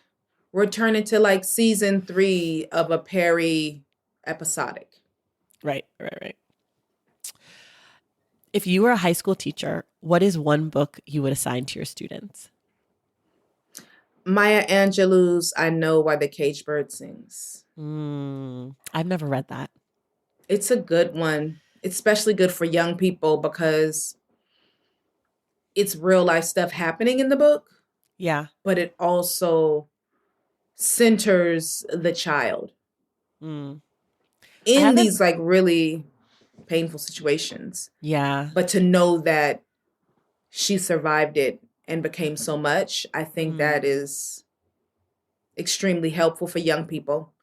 returning to like season 3 of a Perry episodic. Right. If you were a high school teacher, what is one book you would assign to your students? Maya Angelou's I Know Why the Caged Bird Sings. I've never read that. It's a good one. It's especially good for young people because it's real life stuff happening in the book. Yeah. But it also centers the child in these like really painful situations. Yeah. But to know that she survived it and became so much, I think that is extremely helpful for young people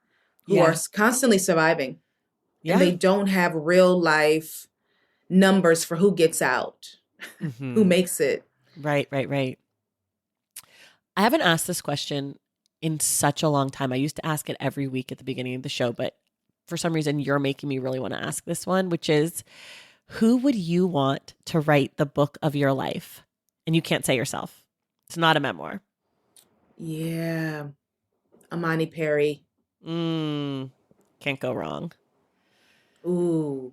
who are constantly surviving. Yeah. And they don't have real life numbers for who gets out, who makes it. Right. I haven't asked this question in such a long time. I used to ask it every week at the beginning of the show, but for some reason you're making me really want to ask this one, which is, who would you want to write the book of your life? And you can't say yourself. It's not a memoir. Yeah. Imani Perry. Can't go wrong. Ooh.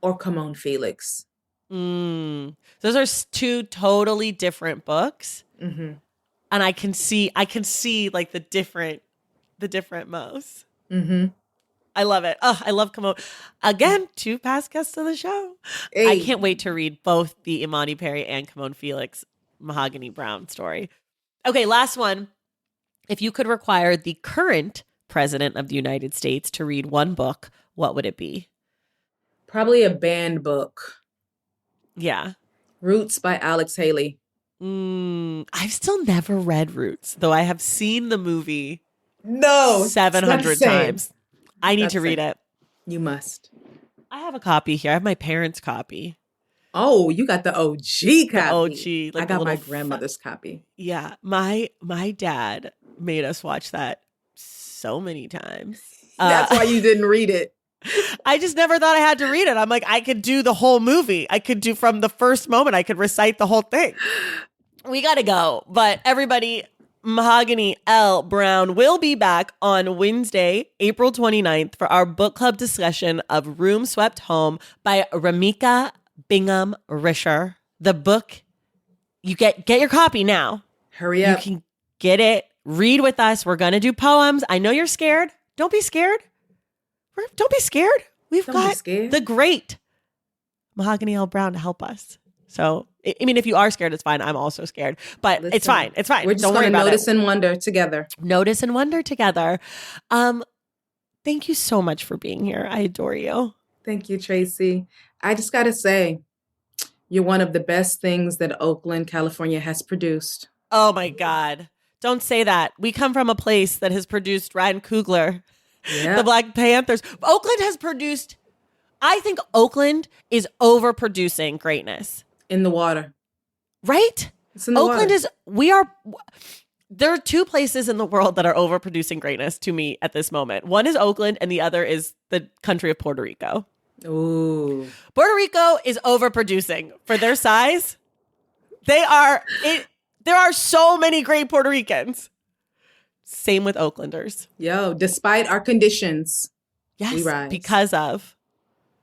Or Kimon Felix. Those are two totally different books. Mm-hmm. And I can see like the different Mo's. Mm-hmm. I love it. Oh, I love Kimon. Again, 2 past guests of the show. Hey. I can't wait to read both the Imani Perry and Kimon Felix Mahogany Browne story. Okay, last one. If you could require the current president of the United States to read one book, what would it be? Probably a banned book. Yeah. Roots by Alex Haley. I've still never read Roots, though I have seen the movie 700 times. I need to read it. You must. I have a copy here. I have my parents' copy. Oh, you got the OG copy. The OG. Like I got my grandmother's copy. Yeah. My dad made us watch that so many times. That's why you didn't read it. I just never thought I had to read it. I'm like, I could do the whole movie. I could do from the first moment. I could recite the whole thing. We got to go. But everybody, Mahogany L. Browne will be back on Wednesday, April 29th for our book club discussion of Room Swept Home by Ramika Bingham Risher. The book, you get your copy now. Hurry up. You can get it. Read with us. We're going to do poems. I know you're scared. Don't be scared. Don't be scared. We've got the great Mahogany L. Browne to help us. So, I mean, if you are scared, it's fine. I'm also scared, but it's fine. It's fine. We're just going to notice and wonder together. Notice and wonder together. Thank you so much for being here. I adore you. Thank you, Tracy. I just got to say, you're one of the best things that Oakland, California has produced. Oh my God. Don't say that. We come from a place that has produced Ryan Coogler. Yep. The Black Panthers. Oakland has produced, I think Oakland is overproducing greatness. In the water. Right? It's in the Oakland water. There are 2 places in the world that are overproducing greatness to me at this moment. One is Oakland and the other is the country of Puerto Rico. Ooh. Puerto Rico is overproducing for their size. There are so many great Puerto Ricans. Same with Oaklanders. Yo, despite our conditions, we rise. Because of.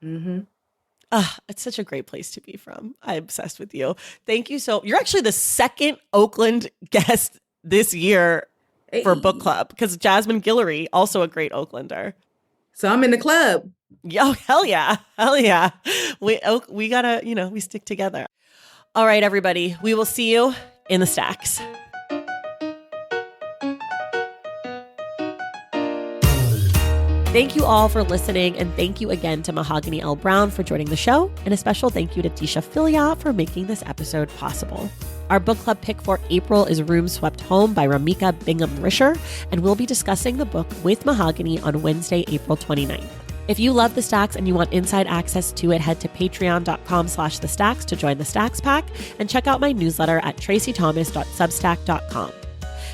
Mm-hmm. It's such a great place to be from. I'm obsessed with you. Thank you you're actually the second Oakland guest this year for book club, because Jasmine Guillory, also a great Oaklander. So I'm in the club. Yo, hell yeah. We gotta, we stick together. All right, everybody. We will see you in the stacks. Thank you all for listening, and thank you again to Mahogany L. Browne for joining the show, and a special thank you to Disha Filia for making this episode possible. Our book club pick for April is Room Swept Home by Ramika Bingham-Risher, and we'll be discussing the book with Mahogany on Wednesday, April 29th. If you love The Stacks and you want inside access to it, head to patreon.com/thestacks to join the Stacks Pack and check out my newsletter at tracythomas.substack.com.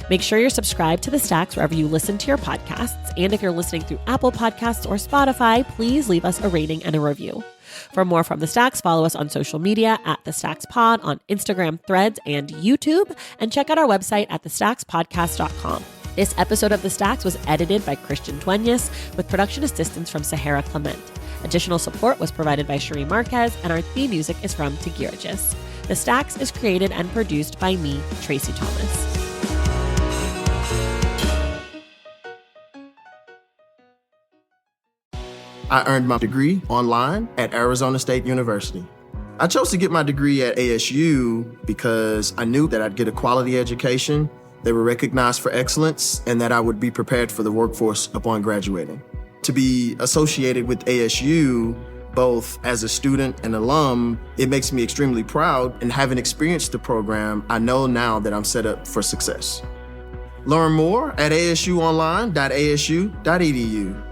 Make sure you're subscribed to The Stacks wherever you listen to your podcasts. And if you're listening through Apple Podcasts or Spotify, please leave us a rating and a review. For more from The Stacks, follow us on social media at The Stacks Pod on Instagram, Threads, and YouTube. And check out our website at thestackspodcast.com. This episode of The Stacks was edited by Christian Duenas with production assistance from Sahara Clement. Additional support was provided by Cherie Marquez, and our theme music is from Tigirigis. The Stacks is created and produced by me, Tracy Thomas. I earned my degree online at Arizona State University. I chose to get my degree at ASU because I knew that I'd get a quality education, they were recognized for excellence, and that I would be prepared for the workforce upon graduating. To be associated with ASU, both as a student and alum, it makes me extremely proud, and having experienced the program, I know now that I'm set up for success. Learn more at asuonline.asu.edu.